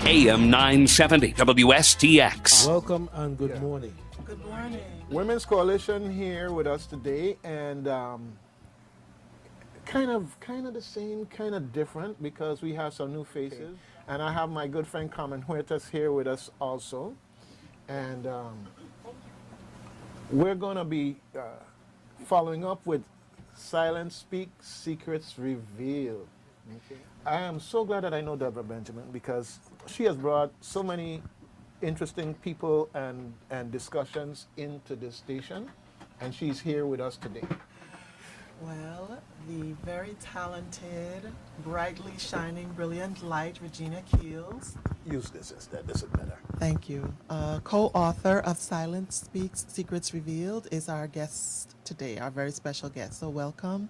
AM 970 WSTX. Welcome and good morning. Good morning. Women's Coalition here with us today, and kind of the same, kind of different because we have some new faces, and I have my good friend Carmen Huertas here with us also, and we're going to be following up with Silence Speak, Secrets Revealed. Okay. I am so glad that I know Deborah Benjamin because she has brought so many interesting people and discussions into this station, and she's here with us today. Well, the very talented, brightly shining, brilliant light, Regina Keels. Use this instead, this is better. Thank you. Co-author of Silence Speaks, Secrets Revealed is our guest today, our very special guest. So welcome.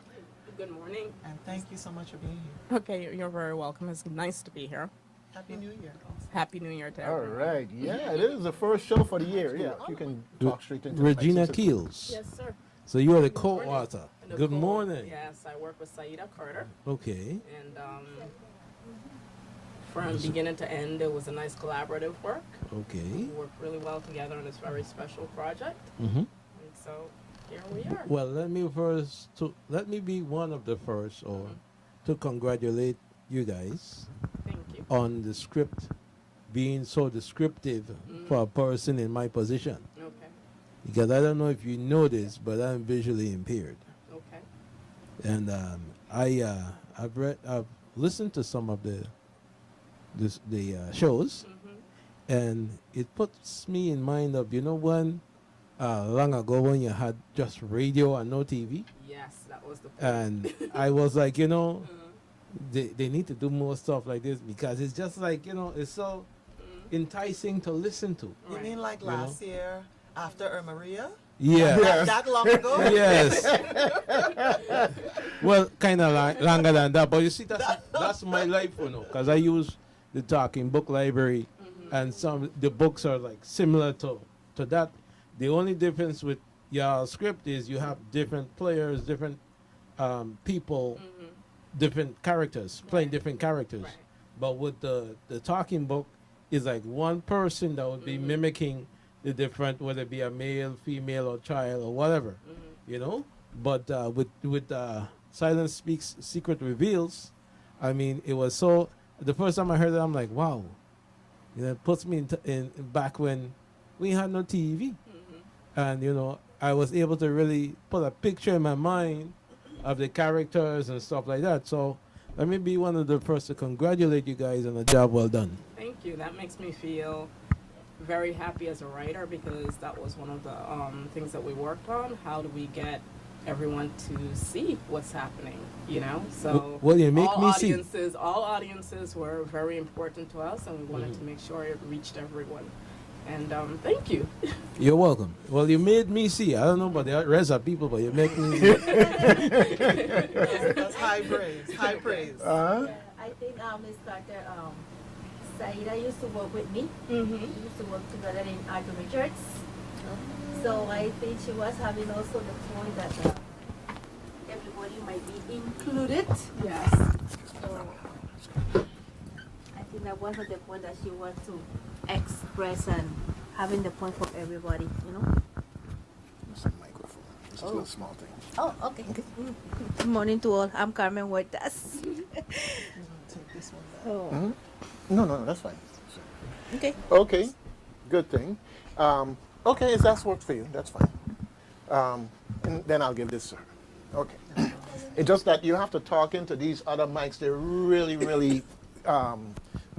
Good morning. And thank you so much for being here. Okay, you're very welcome. It's nice to be here. Happy New Year. Happy New Year to All everyone. right, yeah, this is the first show for the year. Yeah, you can talk straight into Regina the mic. Keels. Yes, sir. So you are the Good morning. co-author. And the Good co- morning. Yes, I work with Saida Carter. Okay. And from beginning to end, it was a nice collaborative work. We Okay. worked really well together on this very special project. Mm-hmm. And so here we are. Well, let me be one of the first, or to congratulate you guys Thank you. on the script being so descriptive for a person in my position. Okay. Because I don't know if you know this, but I'm visually impaired, Okay. and I've listened to some of the shows, and it puts me in mind of when long ago when you had just radio and no TV, Yes, that was the point. and I was like, they need to do more stuff like this because it's just like it's so enticing to listen to. You Right. mean like last year after Irma Maria? Yeah. That long ago? Yes. Well, kind of longer than that, but you see, that's my life, because I use the talking book library, and some the books are like similar to that. The only difference with your script is you have different players, different people, different characters playing different characters. Right. But with the talking book, is like one person that would be mimicking the different, whether it be a male, female, or child, or whatever, But with Silence Speaks, Secret Reveals, I mean, it was so. The first time I heard it, I'm like, wow. It puts me in back when we had no TV, and I was able to really put a picture in my mind of the characters and stuff like that. So let me be one of the first to congratulate you guys on a job well done. Thank you. That makes me feel very happy as a writer because that was one of the things that we worked on. How do we get everyone to see what's happening? So Well, you make me see. All audiences were very important to us, and we wanted to make sure it reached everyone. And thank you. You're welcome. Well, you made me see. I don't know about the rest of people, but you make me see. That's high praise. High praise. Yeah, I think Miss Carter, Saida used to work with me. We used to work together in Arthur Richards. So I think she was having also the point that everybody might be included. Yes. So I think that was the point that she wants to express and having the point for everybody, It's a microphone. It's a little small thing. Oh, okay. Good morning to all. I'm Carmen Huertas. Take this one back. Oh, No, that's fine. okay. Okay, good thing. Okay, if that's worked for you, that's fine. And then I'll give this, sir. Okay. It's just that you have to talk into these other mics. They're really,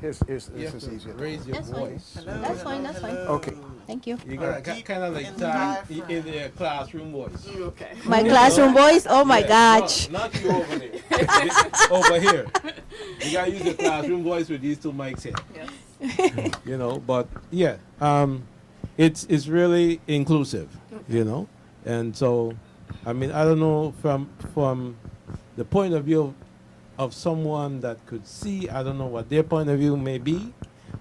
this is easier. Raise your That's fine. voice. Hello, That's fine, hello, that's fine. hello. Okay. Thank you. You gotta Deep kind of like in the talk diaphragm. in their classroom voice. Okay. My classroom voice, oh my Yeah, gosh. not you over there. Over here. You gotta use the classroom voice with these two mics here. Yes. But yeah, it's really inclusive, and so, I mean, I don't know from the point of view of someone that could see, I don't know what their point of view may be,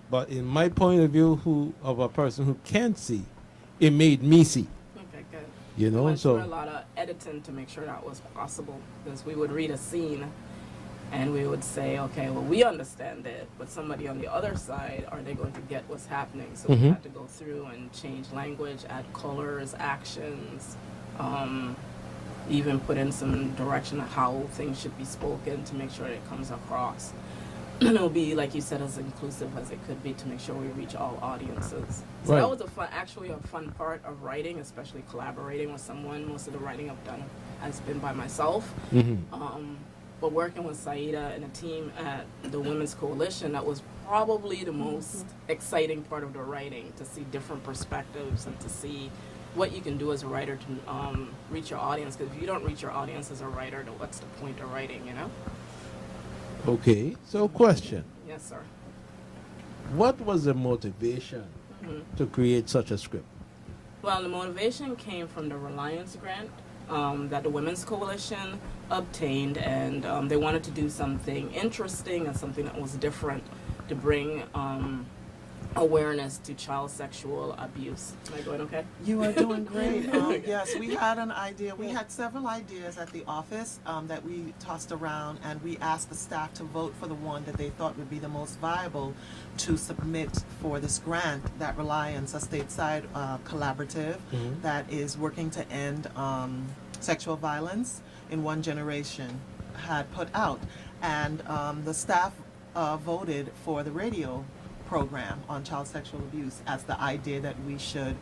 but in my point of view, of a person who can't see, it made me see. Okay, good. You know, Went through so a lot of editing to make sure that was possible because we would read a scene And we would say, okay, well, we understand it, but somebody on the other side, are they going to get what's happening? So we had to go through and change language, add colors, actions, even put in some direction of how things should be spoken to make sure it comes across. And it'll be, like you said, as inclusive as it could be to make sure we reach all audiences. So Right. that was actually a fun part of writing, especially collaborating with someone. Most of the writing I've done has been by myself. But working with Saida and a team at the Women's Coalition, that was probably the most exciting part of the writing, to see different perspectives and to see what you can do as a writer to reach your audience. Because if you don't reach your audience as a writer, then what's the point of writing, you know? Okay, so question. Yes, sir. What was the motivation to create such a script? Well, the motivation came from the Reliance Grant that the Women's Coalition obtained, and they wanted to do something interesting and something that was different to bring awareness to child sexual abuse. Am I going okay? You are doing great. Yes, we had an idea. We had several ideas at the office that we tossed around, and we asked the staff to vote for the one that they thought would be the most viable to submit for this grant that Reliance, a stateside collaborative that is working to end sexual violence in one generation, had put out. And the staff voted for the radio program on child sexual abuse as the idea that we should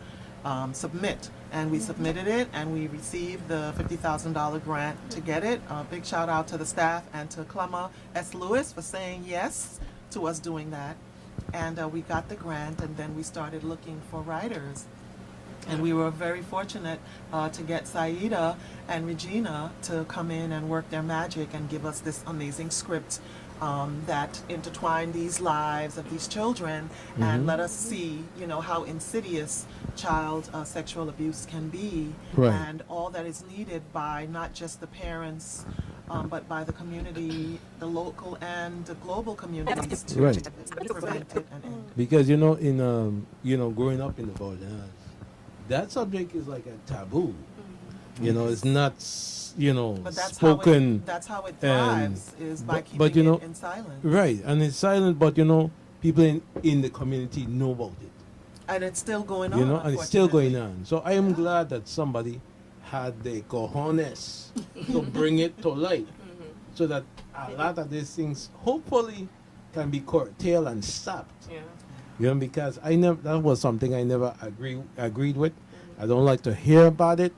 submit. And we submitted it, and we received the $50,000 grant to get it. Big shout out to the staff and to Clemma S. Lewis for saying yes to us doing that. And we got the grant, and then we started looking for writers. And we were very fortunate to get Saida and Regina to come in and work their magic and give us this amazing script that intertwined these lives of these children and let us see, you know, how insidious child sexual abuse can be, Right. and all that is needed by not just the parents, but by the community, the local and the global communities to Right. prevent it and end. Because in growing up in the Borderlands, that subject is like a taboo. You know, it's not But that's spoken. that's how it and- thrives, is by keeping but, you know, it in silence. Right, and it's silent, but people in the community know about it. And it's still going on. And it's still going unfortunately. on. So I am glad that somebody had the cojones to bring it to light, so that a lot of these things hopefully can be curtailed and stopped. Yeah. Because that was something I never agreed with. I don't like to hear about it,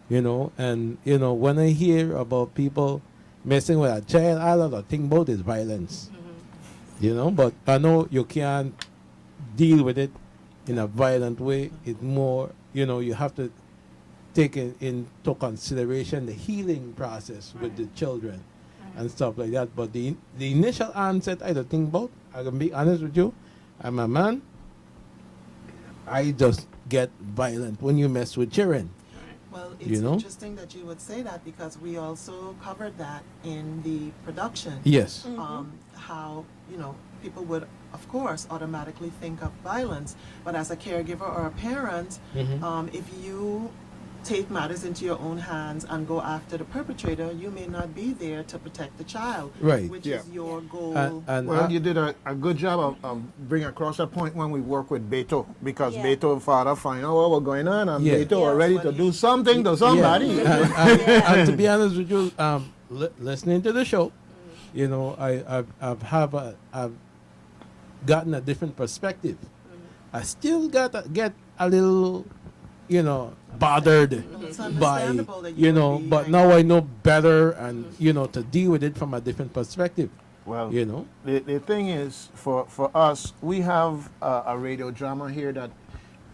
and when I hear about people messing with a child, all I think about is violence. But I know you can't deal with it in a violent way. It's more, you have to take into consideration the healing process with the children and stuff like that. But the initial onset, I don't think about. I can be honest with you. I'm a man. I just get violent when you mess with children. Well, it's know? interesting that you would say that, because we also covered that in the production. Yes. How, people would, of course, automatically think of violence. But as a caregiver or a parent, if you take matters into your own hands and go after the perpetrator, you may not be there to protect the child, Right. which Yeah. is your goal. And Well, you did a good job of bringing across that point when we work with Beto, because Yeah. Beto father find out what was going on, and Yeah. Beto are Yes, ready but to he- do something to somebody. Yeah. And to be honest with you, listening to the show, I've gotten a different perspective. I still get a little, bothered It's by, understandable that you would be but angry. now I know better, and to deal with it from a different perspective. Well, You know? the thing is, for us, we have a radio drama here that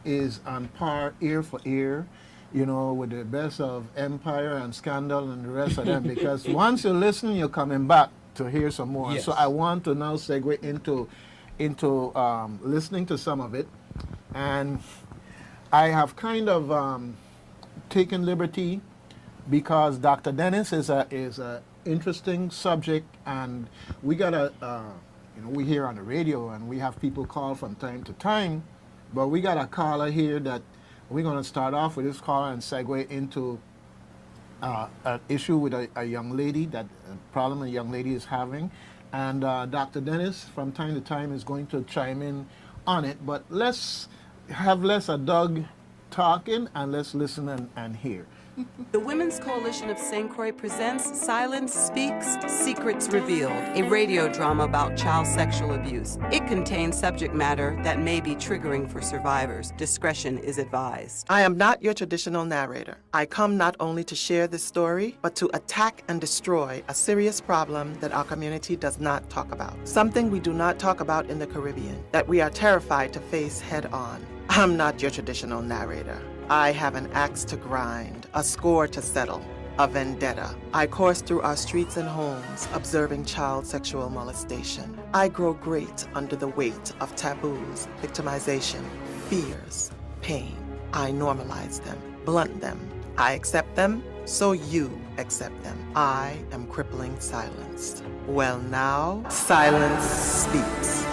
is on par, ear for ear, with the best of Empire and Scandal and the rest of them, because once you listen, you're coming back to hear some more. Yes. So I want to now segue into listening to some of it, and I have kind of taken liberty, because Dr. Dennis is a interesting subject, and we got we hear on the radio, and we have people call from time to time, but we got a caller here that we're going to start off with this caller and segue into an issue with a young lady, that problem a young lady is having. And Dr. Dennis, from time to time, is going to chime in on it. But let's have less a Doug talking and let's listen and hear. The Women's Coalition of St. Croix presents Silence Speaks, Secrets Revealed, a radio drama about child sexual abuse. It contains subject matter that may be triggering for survivors. Discretion is advised. I am not your traditional narrator. I come not only to share this story, but to attack and destroy a serious problem that our community does not talk about. Something we do not talk about in the Caribbean, that we are terrified to face head on. I'm not your traditional narrator. I have an axe to grind, a score to settle, a vendetta. I course through our streets and homes, observing child sexual molestation. I grow great under the weight of taboos, victimization, fears, pain. I normalize them, blunt them. I accept them, so you accept them. I am crippling silence. Well now, silence speaks.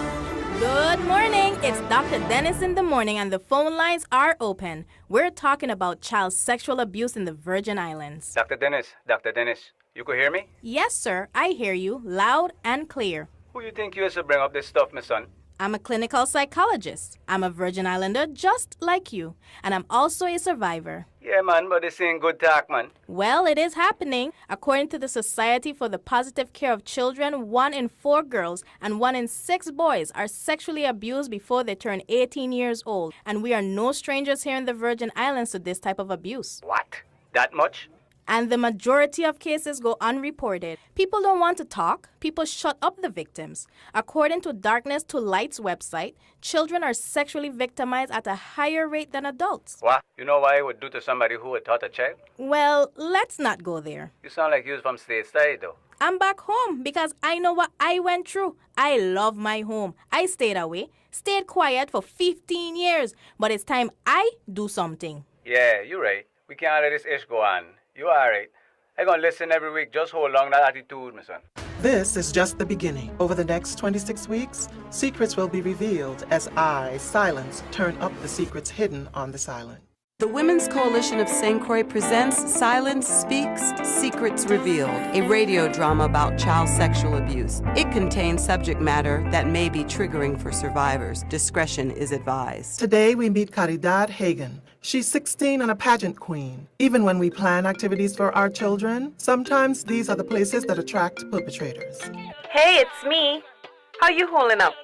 Good morning. It's Dr. Dennis in the morning and the phone lines are open. We're talking about child sexual abuse in the Virgin Islands. Dr. Dennis, you could hear me? Yes, sir. I hear you loud and clear. Who you think you is to bring up this stuff, my son? I'm a clinical psychologist. I'm a Virgin Islander just like you. And I'm also a survivor. Yeah, man, but this ain't good talk, man. Well, it is happening. According to the Society for the Positive Care of Children, 1 in 4 girls and 1 in 6 boys are sexually abused before they turn 18 years old. And we are no strangers here in the Virgin Islands to this type of abuse. What? That much? And the majority of cases go unreported. People don't want to talk. People shut up the victims. According to Darkness to Light's website, children are sexually victimized at a higher rate than adults. What? You know why it would do to somebody who had taught a child? Well, let's not go there. You sound like you was from stateside, though. I'm back home because I know what I went through. I love my home. I stayed away, stayed quiet for 15 years. But it's time I do something. Yeah, you're right. We can't let this ish go on. You all right. I'm going to listen every week. Just hold on that attitude, my son. This is just the beginning. Over the next 26 weeks, secrets will be revealed as I, Silence, turn up the secrets hidden on this island. The Women's Coalition of St. Croix presents Silence Speaks, Secrets Revealed, a radio drama about child sexual abuse. It contains subject matter that may be triggering for survivors. Discretion is advised. Today we meet Caridad Hagen. She's 16 and a pageant queen. Even when we plan activities for our children, sometimes these are the places that attract perpetrators. Hey, it's me. How you holding up?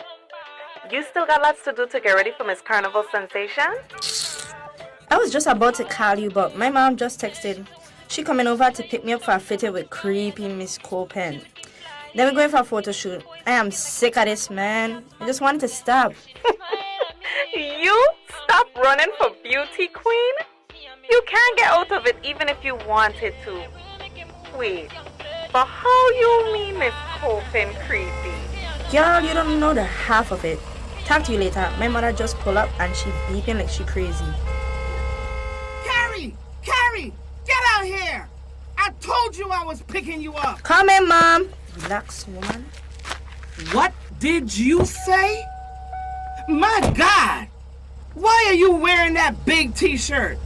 You still got lots to do to get ready for Miss Carnival Sensation? I was just about to call you, but my mom just texted. She coming over to pick me up for a fitted with creepy Miss Copen. Then we're going for a photo shoot. I am sick of this, man. I just wanted to stop. You stop running for beauty queen? You can't get out of it even if you wanted to. Wait, but how you mean Miss Copen creepy? Girl, you don't know the half of it. Talk to you later. My mother just pulled up and she beeping like she crazy. Carrie, get out here! I told you I was picking you up. Come in, Mom. Relax, woman. What did you say? My God! Why are you wearing that big t-shirt?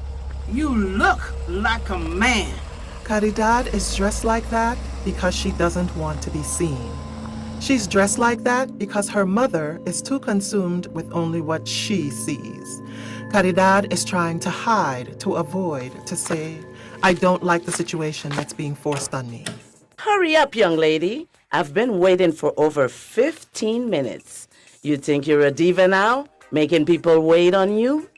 You look like a man. Caridad is dressed like that because she doesn't want to be seen. She's dressed like that because her mother is too consumed with only what she sees. Caridad is trying to hide, to avoid, to say, I don't like the situation that's being forced on me. Hurry up, young lady. I've been waiting for over 15 minutes. You think you're a diva now? Making people wait on you?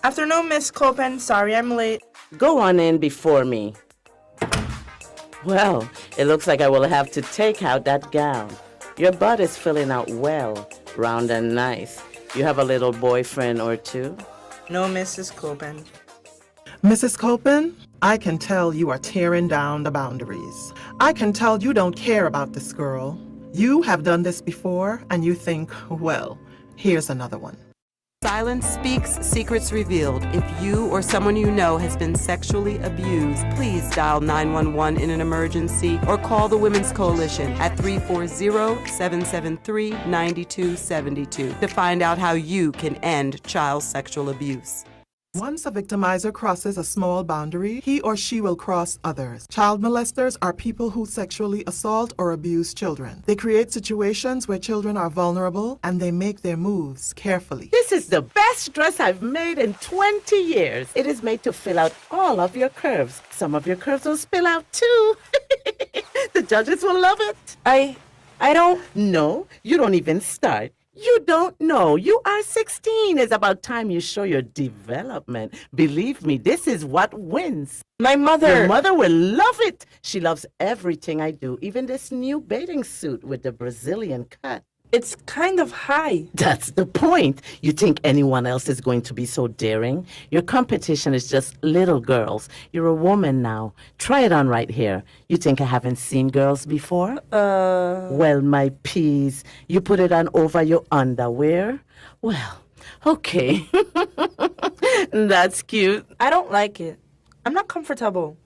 Afternoon, Miss Copen. Sorry I'm late. Go on in before me. Well, it looks like I will have to take out that gown. Your butt is filling out well, round and nice. You have a little boyfriend or two? No, Mrs. Copen. Mrs. Copen, I can tell you are tearing down the boundaries. I can tell you don't care about this girl. You have done this before, and you think, well, here's another one. Silence Speaks, Secrets Revealed. If you or someone you know has been sexually abused, please dial 911 in an emergency or call the Women's Coalition at 340-773-9272 to find out how you can end child sexual abuse. Once a victimizer crosses a small boundary, he or she will cross others. Child molesters are people who sexually assault or abuse children. They create situations where children are vulnerable and they make their moves carefully. This is the best dress I've made in 20 years. It is made to fill out all of your curves. Some of your curves will spill out too. The judges will love it. I don't. No, you don't even start. You don't know. You are 16. It's about time you show your development. Believe me, this is what wins. My mother. Your mother will love it. She loves everything I do, even this new bathing suit with the Brazilian cut. It's kind of high. That's the point. You think anyone else is going to be so daring? Your competition is just little girls. You're a woman now. Try it on right here. You think I haven't seen girls before? Well, my peas, you put it on over your underwear? Well, okay. That's cute. I don't like it. I'm not comfortable.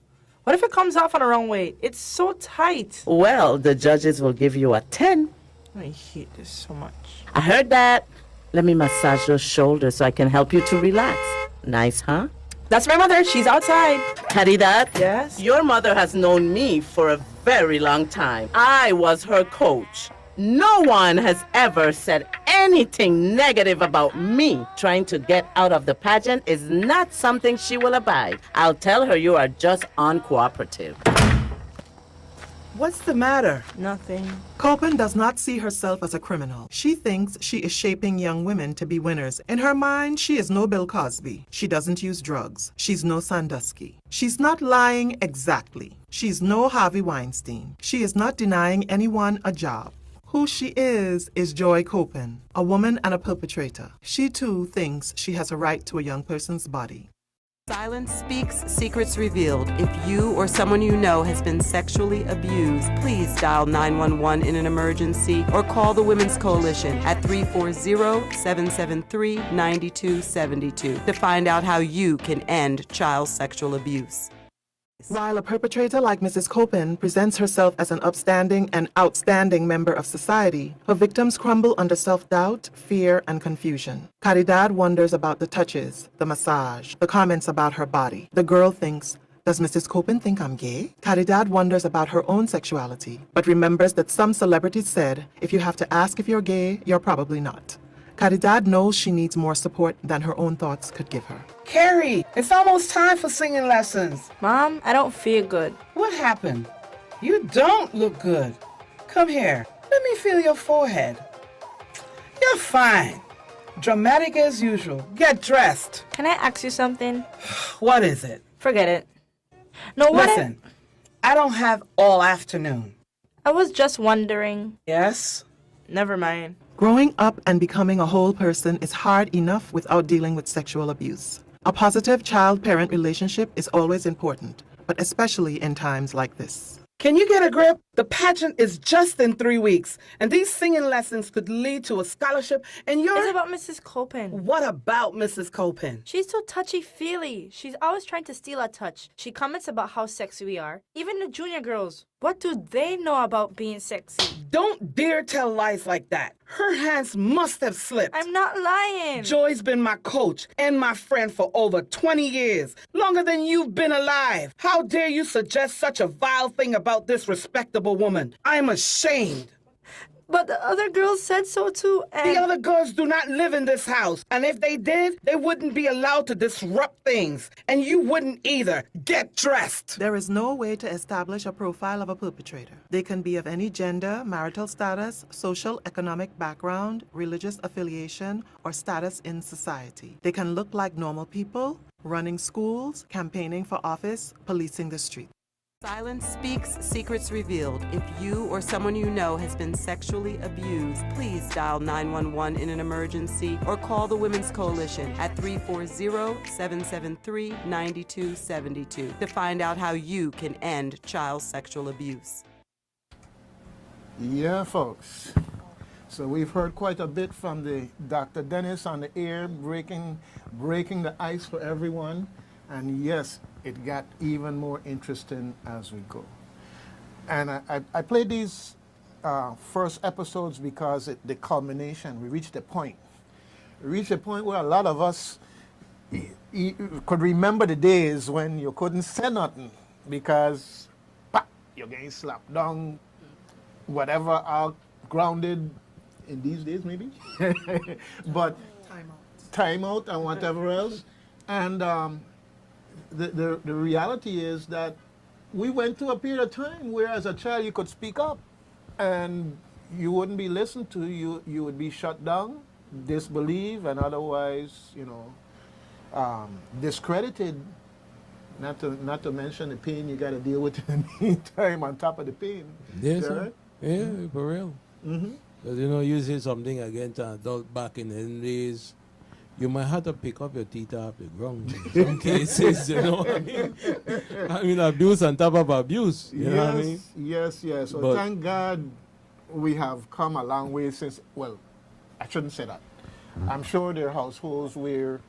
What if it comes off on the wrong way? It's so tight. Well, the judges will give you a 10. I hate this so much. I heard that. Let me massage your shoulders so I can help you to relax. Nice, huh? That's my mother. She's outside. Caridad? Yes? Your mother has known me for a very long time. I was her coach. No one has ever said anything negative about me. Trying to get out of the pageant is not something she will abide. I'll tell her you are just uncooperative. What's the matter? Nothing. Copen does not see herself as a criminal. She thinks she is shaping young women to be winners. In her mind, she is no Bill Cosby. She doesn't use drugs. She's no Sandusky. She's not lying exactly. She's no Harvey Weinstein. She is not denying anyone a job. Who she is Joy Copen, a woman and a perpetrator. She too thinks she has a right to a young person's body. Silence Speaks, Secrets Revealed. If you or someone you know has been sexually abused, please dial 911 in an emergency or call the Women's Coalition at 340-773-9272 to find out how you can end child sexual abuse. While a perpetrator like Mrs. Copen presents herself as an upstanding and outstanding member of society, her victims crumble under self-doubt, fear, and confusion. Caridad wonders about the touches, the massage, the comments about her body. The girl thinks, does Mrs. Copen think I'm gay? Caridad wonders about her own sexuality, but remembers that some celebrities said, if you have to ask if you're gay, you're probably not. Caridad knows she needs more support than her own thoughts could give her. Carrie, it's almost time for singing lessons. Mom, I don't feel good. What happened? You don't look good. Come here. Let me feel your forehead. You're fine. Dramatic as usual. Get dressed. Can I ask you something? What is it? Forget it. No, what? Listen, I don't have all afternoon. I was just wondering. Yes? Never mind. Growing up and becoming a whole person is hard enough without dealing with sexual abuse. A positive child-parent relationship is always important, but especially in times like this. Can you get a grip? The pageant is just in 3 weeks, and these singing lessons could lead to a scholarship, and you're... It's about Mrs. Copen. What about Mrs. Copen? She's so touchy-feely. She's always trying to steal our touch. She comments about how sexy we are. Even the junior girls. What do they know about being sexy? Don't dare tell lies like that. Her hands must have slipped. I'm not lying. Joy's been my coach and my friend for over 20 years. Longer than you've been alive. How dare you suggest such a vile thing about this respectable woman? I'm ashamed. But the other girls said so too, and... The other girls do not live in this house. And if they did, they wouldn't be allowed to disrupt things. And you wouldn't either. Get dressed. There is no way to establish a profile of a perpetrator. They can be of any gender, marital status, social, economic background, religious affiliation, or status in society. They can look like normal people, running schools, campaigning for office, policing the street. Silence Speaks, Secrets Revealed. If you or someone you know has been sexually abused, please dial 911 in an emergency or call the Women's Coalition at 340-773-9272 to find out how you can end child sexual abuse. Yeah, folks. So we've heard quite a bit from the Dr. Dennis on the air, breaking the ice for everyone. And yes, it got even more interesting as we go. And I played these first episodes because the culmination, we reached a point. We reached a point where a lot of us you could remember the days when you couldn't say nothing because you're getting slapped down, whatever, are grounded in these days maybe, but time out and whatever else. And the reality is that we went through a period of time where as a child you could speak up and you wouldn't be listened to, you would be shut down, disbelieved, and otherwise, discredited. Not to mention the pain you got to deal with in the meantime on top of the pain. Yes, Yeah, sir. Yeah, for real. Mm-hmm. Because, you say something against an adult back in the days, you might have to pick up your teeth off the ground in some cases, you know what I mean? I mean, abuse on top of abuse, you know what I mean? Yes. So But- thank God we have come a long way since, well, I shouldn't say that. I'm sure there are households where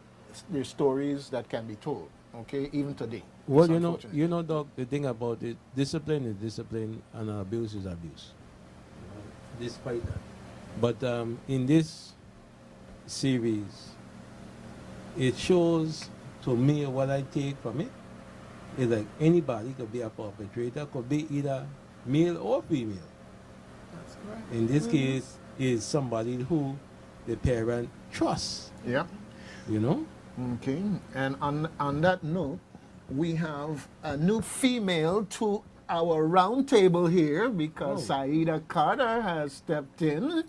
there's stories that can be told, okay, even today. Well, It's unfortunate. Doc, the thing about it, discipline is discipline and abuse is abuse. Despite that. But in this series, it shows to me what I take from it is like anybody could be a perpetrator, could be either male or female. That's correct. In this case, is somebody who the parent trusts. Yeah. You know? Okay. And on that note, we have a new female to our round table here because Saida Carter has stepped in.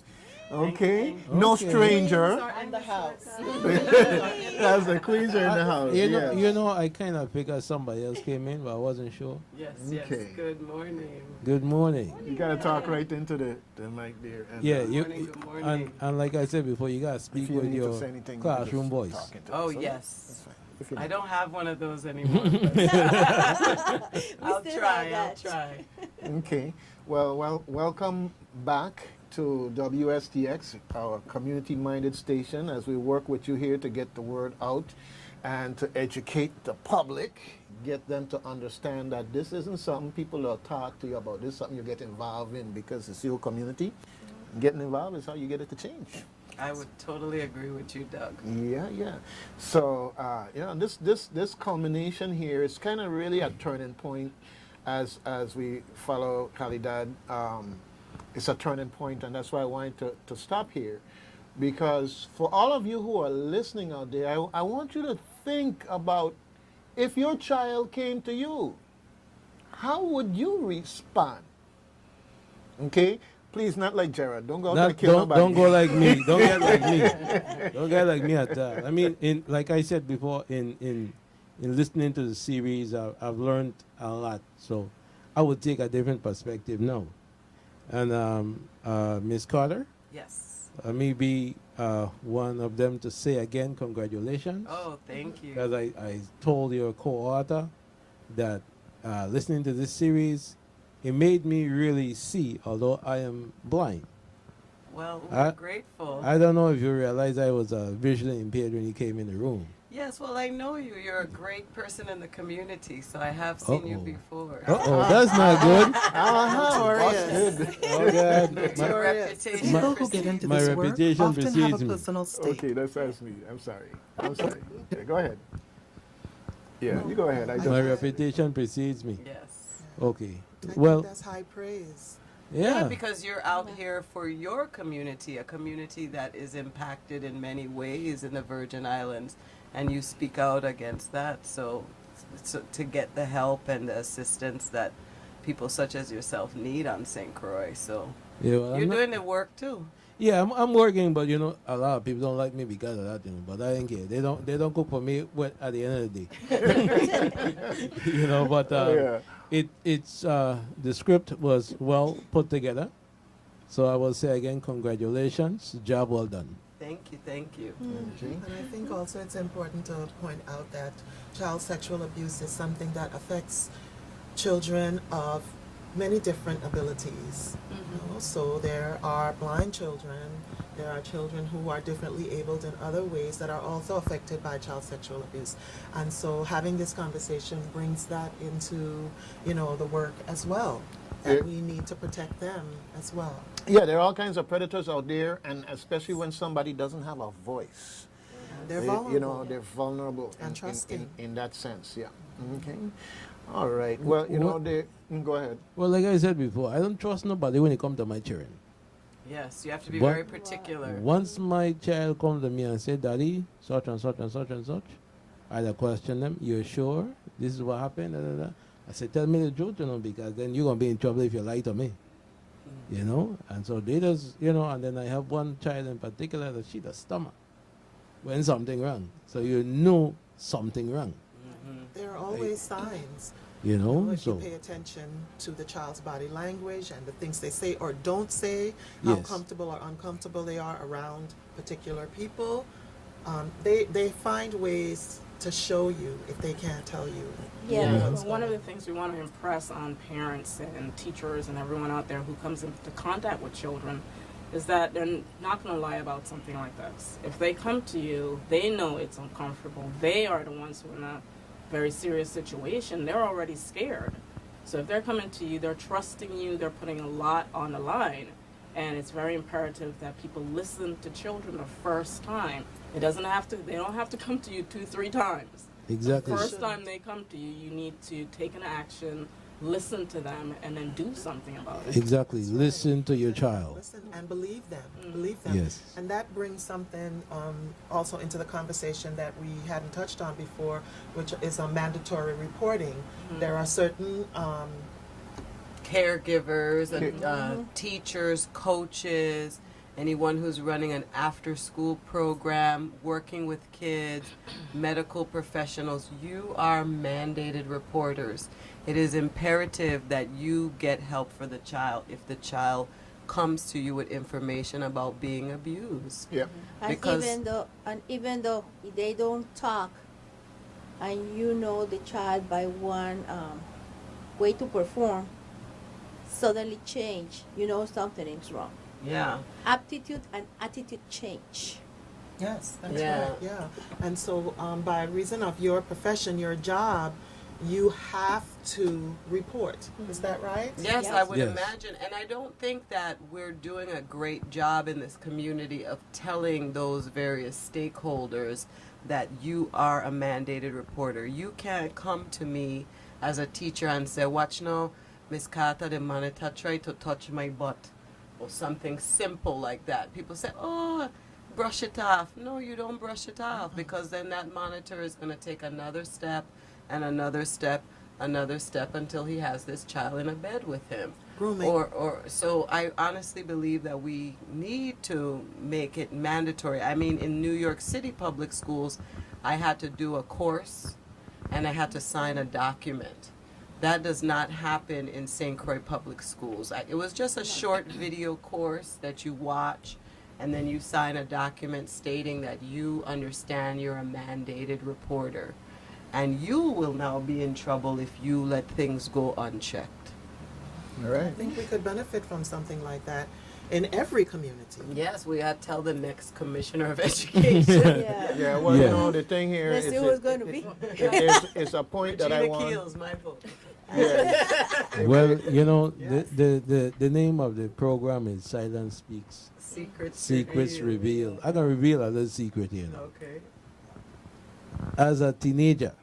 Okay. No stranger. In the house. That's the queens are in the house. yes. I kind of figured somebody else came in, but I wasn't sure. Yes, Okay. Good morning. Good morning. You gotta talk right into the mic there. And, Yeah, Good morning. and like I said before, you gotta speak if you with need to your say anything, you classroom just voice. talk into Oh, it. So yes. that's fine. If you I need. don't have one of those anymore. I'll still try. have I'll that. try. Okay. Well, welcome back to WSTX, our community-minded station, as we work with you here to get the word out and to educate the public, get them to understand that this isn't something people will talk to you about. This is something you get involved in because it's your community. Getting involved is how you get it to change. I would totally agree with you, Doug. Yeah. So, this culmination here is kind of really a turning point as we follow Khalidad. It's a turning point, and that's why I wanted to stop here. Because for all of you who are listening out there, I want you to think about if your child came to you, how would you respond? Okay? Please, not like Jared. Don't go out and kill nobody. Don't go like me. Don't get like me. Don't get like me at that. I mean, like I said before, in listening to the series, I've learned a lot. So I would take a different perspective now. And Ms. Carter, Yes. may be one of them to say again, congratulations. Oh, thank you. Because I told your co-author that listening to this series, it made me really see, although I am blind. Well, we're grateful. I don't know if you realize I was visually impaired when you came in the room. Yes, well, I know you. You're a great person in the community, so I have seen you before. That's not good. Notorious. Oh, God. My reputation. People who get into my this work reputation often have precedes a me. personal stake. Okay, that's me. I'm sorry. Yeah, go ahead. Yeah, you go ahead. My reputation precedes me. Yes. Okay. I think Well, that's high praise. yeah. Because you're out here for your community, a community that is impacted in many ways in the Virgin Islands, and you speak out against that. So to get the help and the assistance that people such as yourself need on St. Croix. So Yeah, well, you're doing the work too. Yeah, I'm working, but a lot of people don't like me because of that, but I don't care. They don't cook for me at the end of the day. But it's the script was well put together. So I will say again, congratulations, job well done. Thank you. And I think also it's important to point out that child sexual abuse is something that affects children of many different abilities. You know, so there are blind children, there are children who are differently abled in other ways that are also affected by child sexual abuse. And so having this conversation brings that into, the work as well. That we need to protect them as well. Yeah, there are all kinds of predators out there, and especially when somebody doesn't have a voice. They're You vulnerable. know, they're vulnerable And trusting. in that sense. Yeah. Okay. All right. Well, you know, go ahead. Well, like I said before, I don't trust nobody when it comes to my children. Yes, you have to be But very particular. Once my child comes to me and say, Daddy, such and such and such and such, I question them, you're sure this is what happened? Da, da, da. I say, tell me the truth, you know, because then you're going to be in trouble if you lie to me. You know? And so they just, you know, and then I have one child in particular that she does stomach when something wrong. So you know something wrong. There are always signs. You know, if so you pay attention to the child's body language and the things they say or don't say, how Yes. comfortable or uncomfortable they are around particular people, they find ways to show you if they can't tell you. Well, one of the things we want to impress on parents and teachers and everyone out there who comes into contact with children is that they're not going to lie about something like this. If they come to you, they know it's uncomfortable. They are the ones who are in a very serious situation. They're already scared. So if they're coming to you, they're trusting you, they're putting a lot on the line. And it's very imperative that people listen to children the first time. They don't have to come to you 2-3 times. Exactly. The first time they come to you, you need to take an action, listen to them, and then do something about it. Exactly. Listen to your child. Listen and believe them. Believe them. Yes. And that brings something also into the conversation that we hadn't touched on before, which is a mandatory reporting. There are certain Caregivers, teachers, coaches, anyone who's running an after-school program, working with kids, medical professionals, you are mandated reporters. It is imperative that you get help for the child if the child comes to you with information about being abused. Yeah. Because And even though they don't talk, and you know the child by one way to perform, suddenly change, you know something is wrong. Yeah. Aptitude and attitude change. Yes, that's Yeah. right. Yeah. And so by reason of your profession, your job, you have to report. Is that right? Yes, I would Yes. imagine. And I don't think that we're doing a great job in this community of telling those various stakeholders that you are a mandated reporter. You can't come to me as a teacher and say, watch now, Miss Carter, the monitor tried to touch my butt. Or something simple like that. People say, oh, brush it off. No, you don't brush it off, because then that monitor is going to take another step and another step, another step until he has this child in a bed with him. Grooming. So I honestly believe that we need to make it mandatory. I mean, in New York City public schools, I had to do a course and I had to sign a document. That does not happen in St. Croix Public Schools. It was just a short video course that you watch, and then you sign a document stating that you understand you're a mandated reporter. And you will now be in trouble if you let things go unchecked. All right. I think we could benefit from something like that in every community. Yes, we had to tell the next commissioner of education. Yeah, well, Yeah. you know, the thing here Let's is see who it's going to be. it's a point that I Regina want. Keels, my vote. Yeah. Well, you know, the name of the program is Silence Speaks. Secrets Revealed. I can reveal a little secret here now. Okay. As a teenager,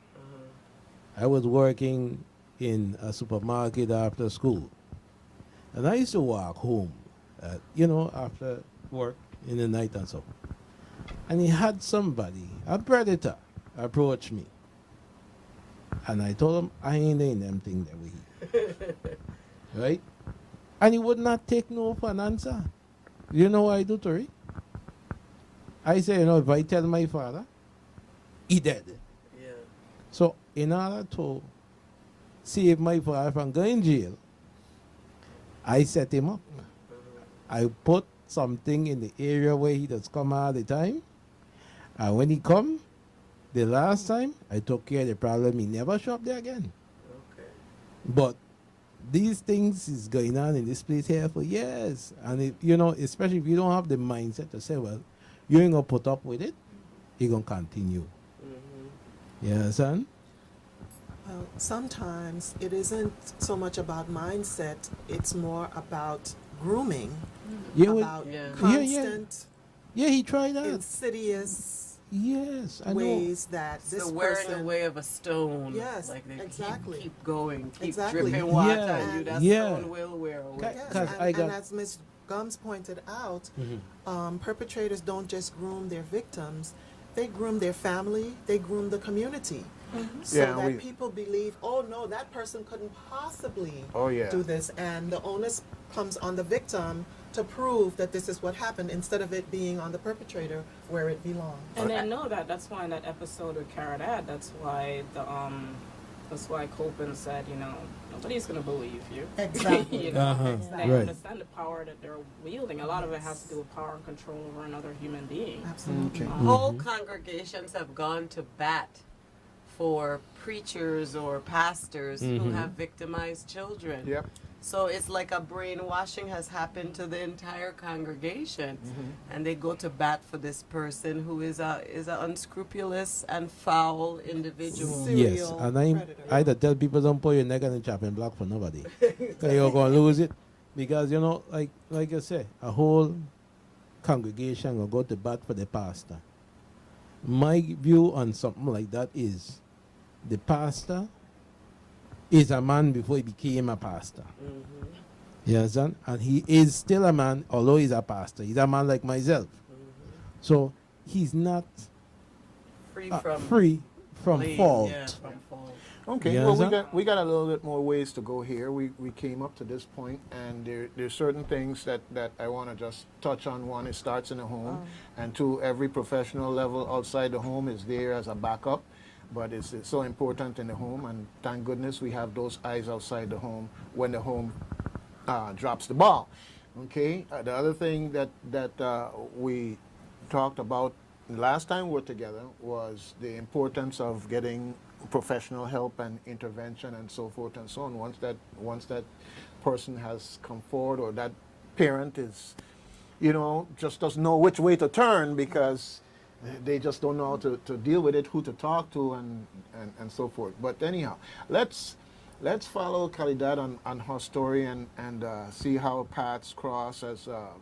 I was working in a supermarket after school. And I used to walk home, after work in the night and so. And he had somebody, a predator, approach me. And I told him, I ain't in them thing that we eat. Right? And he would not take no for an answer. You know what I do, Tori? I say, if I tell my father, he dead. Yeah. So in order to save my father from going jail, I set him up. I put something in the area where he does come all the time. And when he come, the last time, I took care of the problem. He never shop there again. Okay. But these things is going on in this place here for years. And, especially if you don't have the mindset to say, well, you ain't going to put up with it, you're going to continue. You understand? Well, sometimes it isn't so much about mindset, it's more about grooming, Yeah, about Yeah. constant, Yeah, he tried that. insidious Yes, I know. ways that It's this the wearing person. away of a stone. Yes, like they exactly. keep going, keep Exactly. dripping water, Yeah, and you that yeah. stone will wear away. Yes, 'Cause and, I got- and as Ms. Gums pointed out, perpetrators don't just groom their victims, they groom their family, they groom the community. So Yeah, that we- people believe, oh no, that person couldn't possibly Oh, yeah. do this. And the onus comes on the victim to prove that this is what happened instead of it being on the perpetrator where it belongs. And they know that. That's why in that episode with Karen Ad, that's why Copen said, nobody's gonna believe you. Exactly. They Right. understand the power that they're wielding. A lot of it has to do with power and control over another human being. Absolutely. Whole congregations have gone to bat for preachers or pastors who have victimized children. Yep. So it's like a brainwashing has happened to the entire congregation, and they go to bat for this person who is a unscrupulous and foul individual. Yes, and I tell people don't put your neck on the chopping block for nobody. 'Cause you're gonna lose it. Because like I say, a whole congregation will go to bat for the pastor. My view on something like that is the pastor is a man before he became a pastor. You understand? And he is still a man, although he's a pastor. He's a man like myself. So he's not Free from blame, fault. yeah, from fault. Okay, You well, understand? we got a little bit more ways to go here. We came up to this point, and there's certain things that I want to just touch on. One, it starts in the home, and two, every professional level outside the home is there as a backup, but it's so important in the home, and thank goodness we have those eyes outside the home when the home drops the ball. Okay, the other thing that we talked about last time we were together was the importance of getting professional help and intervention and so forth and so on. Once that person has come forward, or that parent is, just doesn't know which way to turn because they just don't know how to deal with it, who to talk to, and so forth. But anyhow, let's follow Khalidad on her story and see how paths cross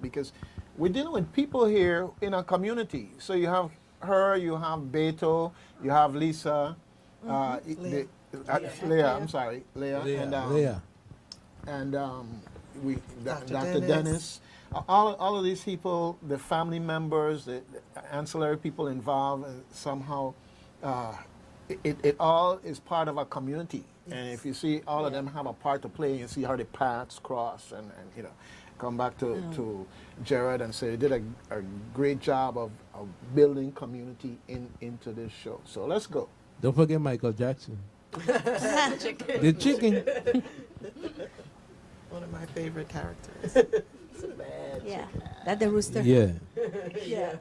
because we're dealing with people here in a community. So you have her, you have Beto, you have Lisa, Leah. I'm sorry, Leah, Leah. and Dr. Dennis. Dennis. All of these people, the family members, the ancillary people involved, somehow it all is part of a community. And if you see all of them have a part to play, you see how the paths cross and come back to Jared and say they did a great job of building community into this show. So let's go. Don't forget Michael Jackson. The chicken. One of my favorite characters. Yeah, that the rooster. Yeah. Yeah.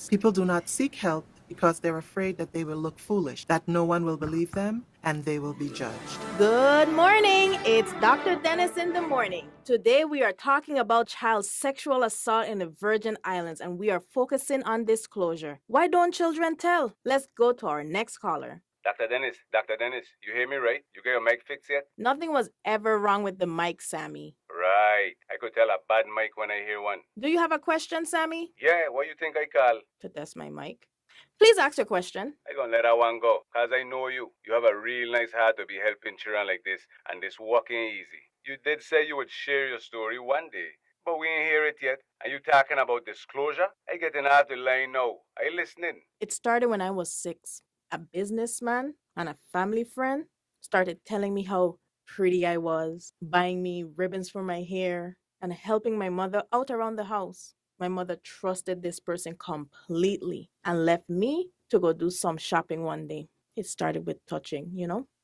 People do not seek help because they're afraid that they will look foolish, that no one will believe them, and they will be judged. Good morning. It's Dr. Dennis in the morning. Today we are talking about child sexual assault in the Virgin Islands, and we are focusing on disclosure. Why don't children tell? Let's go to our next caller. Dr. Dennis, you hear me right? You get your mic fixed yet? Nothing was ever wrong with the mic, Sammy. Right. I could tell a bad mic when I hear one. Do you have a question, Sammy? Yeah, what you think I call? To test my mic. Please ask your question. I gonna let that one go, cause I know you. You have a real nice heart to be helping children like this, and this walk ain't easy. You did say you would share your story one day, but we ain't hear it yet. Are you talking about disclosure? I getting out the line now. Are you listening? It started when I was 6. A businessman and a family friend started telling me how pretty I was, buying me ribbons for my hair, and helping my mother out around the house. My mother trusted this person completely and left me to go do some shopping one day. It started with touching,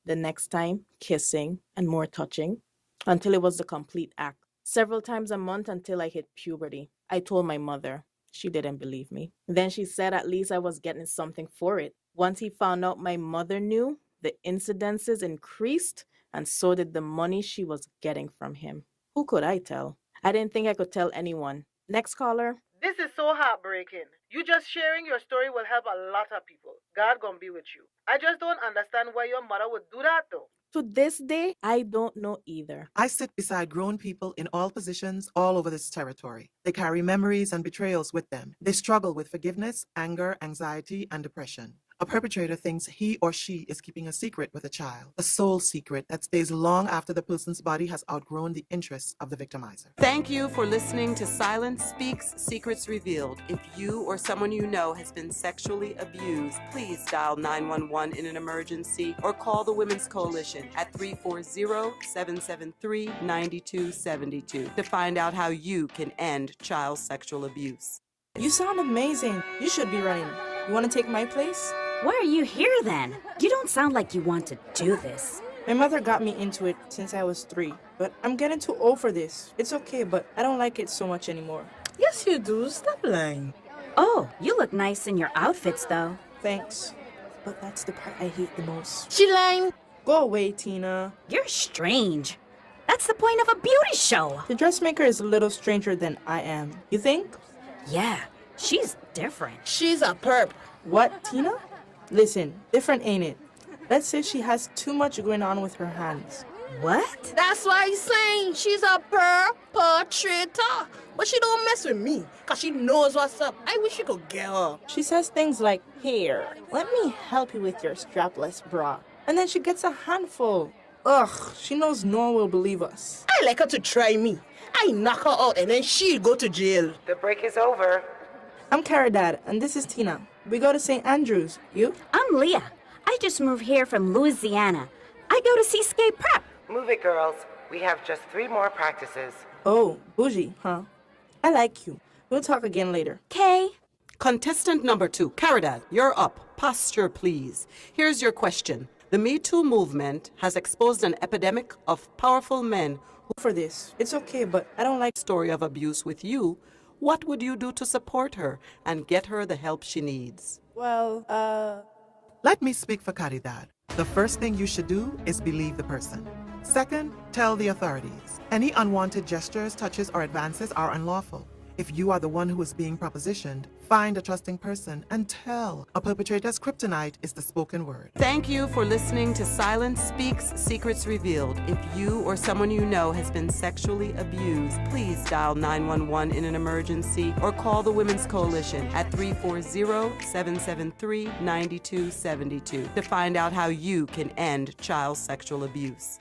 The next time, kissing and more touching, until it was the complete act. Several times a month until I hit puberty. I told my mother. She didn't believe me. Then she said at least I was getting something for it. Once he found out my mother knew, the incidences increased, and so did the money she was getting from him. Who could I tell? I didn't think I could tell anyone. Next caller. This is so heartbreaking. You just sharing your story will help a lot of people. God gonna be with you. I just don't understand why your mother would do that though. To this day, I don't know either. I sit beside grown people in all positions all over this territory. They carry memories and betrayals with them. They struggle with forgiveness, anger, anxiety, and depression. A perpetrator thinks he or she is keeping a secret with a child, a soul secret that stays long after the person's body has outgrown the interests of the victimizer. Thank you for listening to Silence Speaks, Secrets Revealed. If you or someone you know has been sexually abused, please dial 911 in an emergency or call the Women's Coalition at 340-773-9272 to find out how you can end child sexual abuse. You sound amazing. You should be running. You want to take my place? Why are you here then? You don't sound like you want to do this. My mother got me into it since I was 3, but I'm getting too old for this. It's okay, but I don't like it so much anymore. Yes, you do. Stop lying. Oh, you look nice in your outfits, though. Thanks. But that's the part I hate the most. She lying. Go away, Tina. You're strange. That's the point of a beauty show. The dressmaker is a little stranger than I am. You think? Yeah, she's different. She's a perp. What, Tina? Listen, different ain't it? Let's say she has too much going on with her hands. What? That's why he's saying she's a perpetrator. But she don't mess with me, because she knows what's up. I wish you could get her. She says things like, here, let me help you with your strapless bra. And then she gets a handful. Ugh, she knows no one will believe us. I like her to try me. I knock her out and then she'll go to jail. The break is over. I'm Caridad, and this is Tina. We go to St. Andrews. You? I'm Leah. I just moved here from Louisiana. I go to Seascape Prep. Move it, girls. We have just 3 more practices. Oh, bougie, huh? I like you. We'll talk again later. Kay. Contestant number 2, Caridad, you're up. Posture, please. Here's your question. The Me Too movement has exposed an epidemic of powerful men who for this. It's okay, but I don't like story of abuse with you. What would you do to support her and get her the help she needs? Well, Let me speak for Caridad. The first thing you should do is believe the person. Second, tell the authorities. Any unwanted gestures, touches, or advances are unlawful. If you are the one who is being propositioned, find a trusting person and tell. A perpetrator's kryptonite is the spoken word. Thank you for listening to Silence Speaks, Secrets Revealed. If you or someone you know has been sexually abused, please dial 911 in an emergency or call the Women's Coalition at 340-773-9272 to find out how you can end child sexual abuse.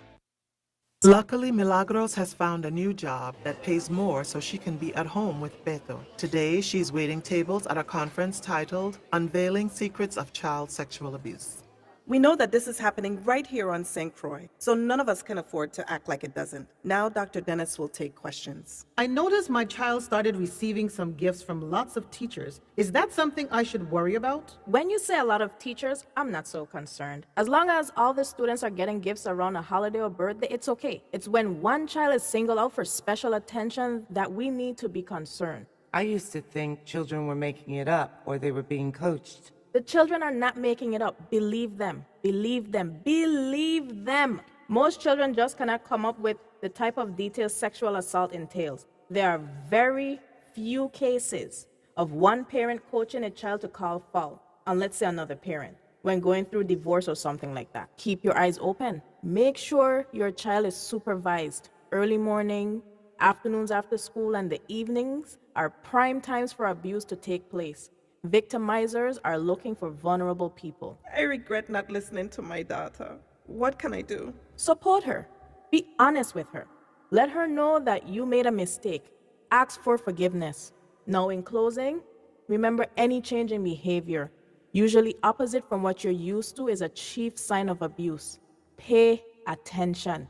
Luckily, Milagros has found a new job that pays more so she can be at home with Beto. Today, she's waiting tables at a conference titled Unveiling Secrets of Child Sexual Abuse. We know that this is happening right here on St. Croix, so none of us can afford to act like it doesn't. Now Dr. Dennis will take questions. I noticed my child started receiving some gifts from lots of teachers. Is that something I should worry about? When you say a lot of teachers, I'm not so concerned. As long as all the students are getting gifts around a holiday or birthday, it's okay. It's when one child is singled out for special attention that we need to be concerned. I used to think children were making it up or they were being coached. The children are not making it up. Believe them. Believe them. Believe them. Most children just cannot come up with the type of details sexual assault entails. There are very few cases of one parent coaching a child to call foul, and let's say another parent, when going through divorce or something like that. Keep your eyes open. Make sure your child is supervised. Early morning, afternoons after school, and the evenings are prime times for abuse to take place. Victimizers are looking for vulnerable people. I regret not listening to my daughter. What can I do? Support her. Be honest with her. Let her know that you made a mistake. Ask for forgiveness. Now, in closing, remember any change in behavior, usually opposite from what you're used to, is a chief sign of abuse. Pay attention.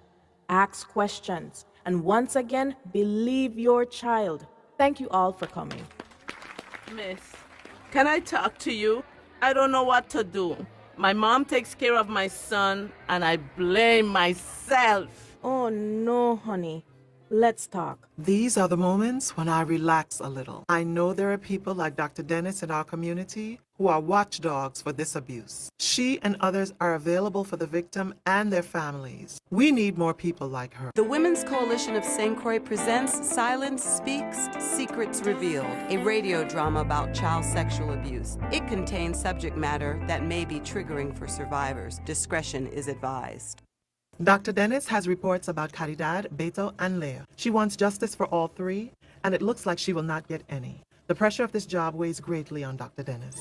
Ask questions. And once again, believe your child. Thank you all for coming. Miss, can I talk to you? I don't know what to do. My mom takes care of my son, and I blame myself. Oh, no, honey. Let's talk. These are the moments when I relax a little. I know there are people like Dr. Dennis in our community who are watchdogs for this abuse. She and others are available for the victim and their families. We need more people like her. The Women's Coalition of St. Croix presents Silence Speaks, Secrets Revealed, a radio drama about child sexual abuse. It contains subject matter that may be triggering for survivors. Discretion is advised. Dr. Dennis has reports about Caridad, Beto, and Leah. She wants justice for all three, and it looks like she will not get any. The pressure of this job weighs greatly on Dr. Dennis.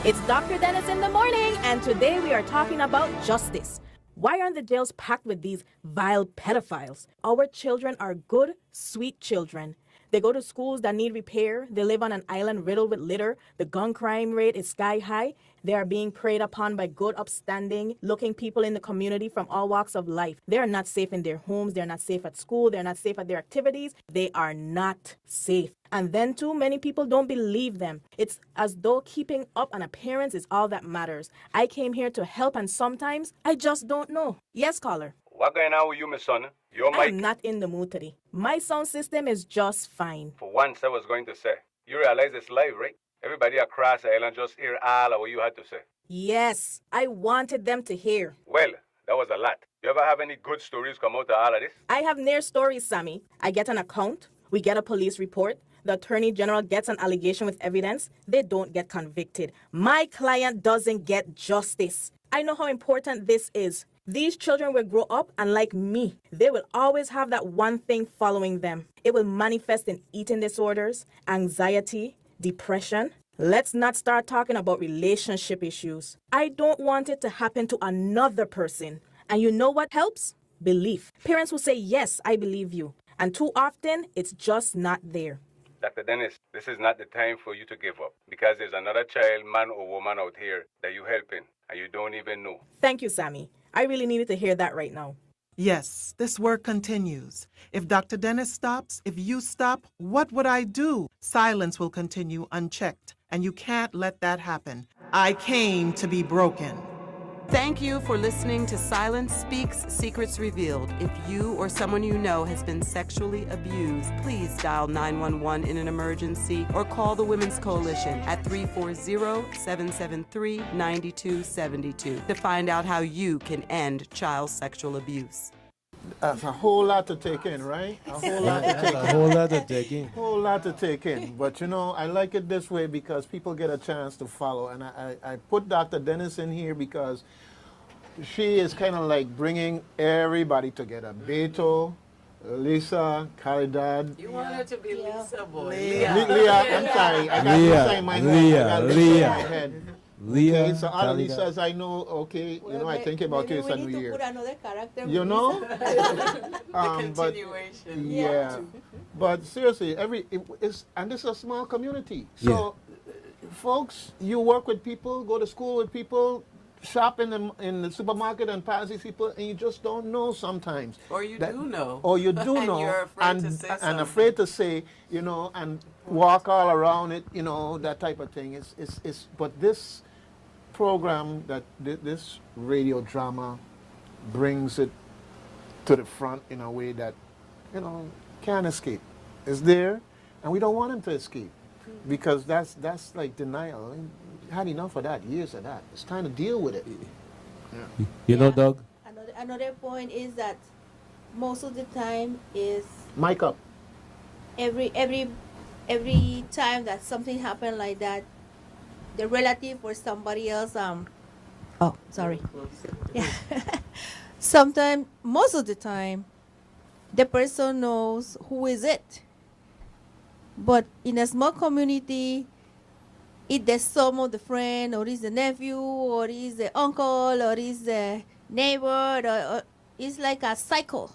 It's Dr. Dennis in the morning, and today we are talking about justice. Why aren't the jails packed with these vile pedophiles? Our children are good, sweet children. They go to schools that need repair. They live on an island riddled with litter. The gun crime rate is sky high. They are being preyed upon by good, upstanding looking people in the community from all walks of life. They are not safe in their homes. They're not safe at school. They're not safe at their activities. They are not safe. And then too many people don't believe them. It's as though keeping up an appearance is all that matters. I came here to help, and sometimes I just don't know. Yes, caller. What going on with you, my son? Your mic. I'm not in the mood today. My sound system is just fine. For once, I was going to say, you realize it's live, right? Everybody across the island just hear all of what you had to say. Yes, I wanted them to hear. Well, that was a lot. You ever have any good stories come out of all of this? I have near stories, Sammy. I get an account. We get a police report. The attorney general gets an allegation with evidence. They don't get convicted. My client doesn't get justice. I know how important this is. These children will grow up, and like me, they will always have that one thing following them. It will manifest in eating disorders, anxiety, depression. Let's not start talking about relationship issues. I don't want it to happen to another person. And you know what helps? Belief. Parents will say, yes, I believe you. And too often, it's just not there. Dr. Dennis, this is not the time for you to give up, because there's another child, man or woman out here that you're helping, and you don't even know. Thank you, Sammy. I really needed to hear that right now. Yes, this work continues. If Dr. Dennis stops, if you stop, what would I do? Silence will continue unchecked, and you can't let that happen. I came to be broken. Thank you for listening to Silence Speaks, Secrets Revealed. If you or someone you know has been sexually abused, please dial 911 in an emergency or call the Women's Coalition at 340-773-9272 to find out how you can end child sexual abuse. That's a whole lot to take in, right? A whole lot to take in. A whole lot to take in. Whole lot to take in. But you know, I like it this way because people get a chance to follow. And I put Dr. Dennis in here because she is kind of like bringing everybody together. Beto, Lisa, Caridad. You want her to be Lisa, boy. Leah, I'm sorry. I got Lisa in my head. Leah. Okay, so all the Lisas I know, okay, you know, I think about you, it's a new year. Put another character. You know? Continuation. But, yeah. But seriously, and this is a small community. So, folks, you work with people, go to school with people, shop in the supermarket and pass these people, and you just don't know sometimes. Or you do know. Or you do and know. You're afraid to say something. Afraid to say, you know, and walk all around it, you know, that type of thing. But this program, this radio drama brings it to the front in a way that, you know, can't escape. It's there, and we don't want him to escape because that's like denial. Had enough of that, years of that. It's time to deal with it. Yeah. You know, Doug? Another point is that most of the time is mic up. Every time that something happened like that, the relative or somebody else yeah. Sometimes, most of the time, the person knows who is it. But in a small community, it is some of the friend, or is the nephew, or is the uncle, or is the neighbor, or it's like a cycle.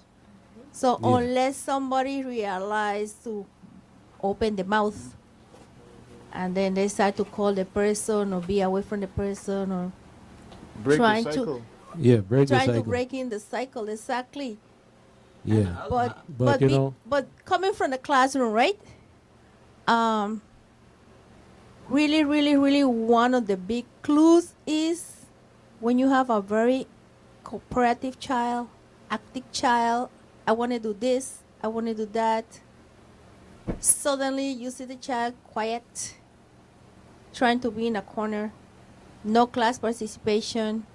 So unless somebody realizes to open the mouth, and then they start to call the person or be away from the person or break trying the cycle. trying to break in the cycle, exactly. Yeah. But you know, but coming from the classroom, right? Really, one of the big clues is when you have a very cooperative child, active child. I want to do this, I want to do that. Suddenly you see the child quiet, trying to be in a corner, no class participation,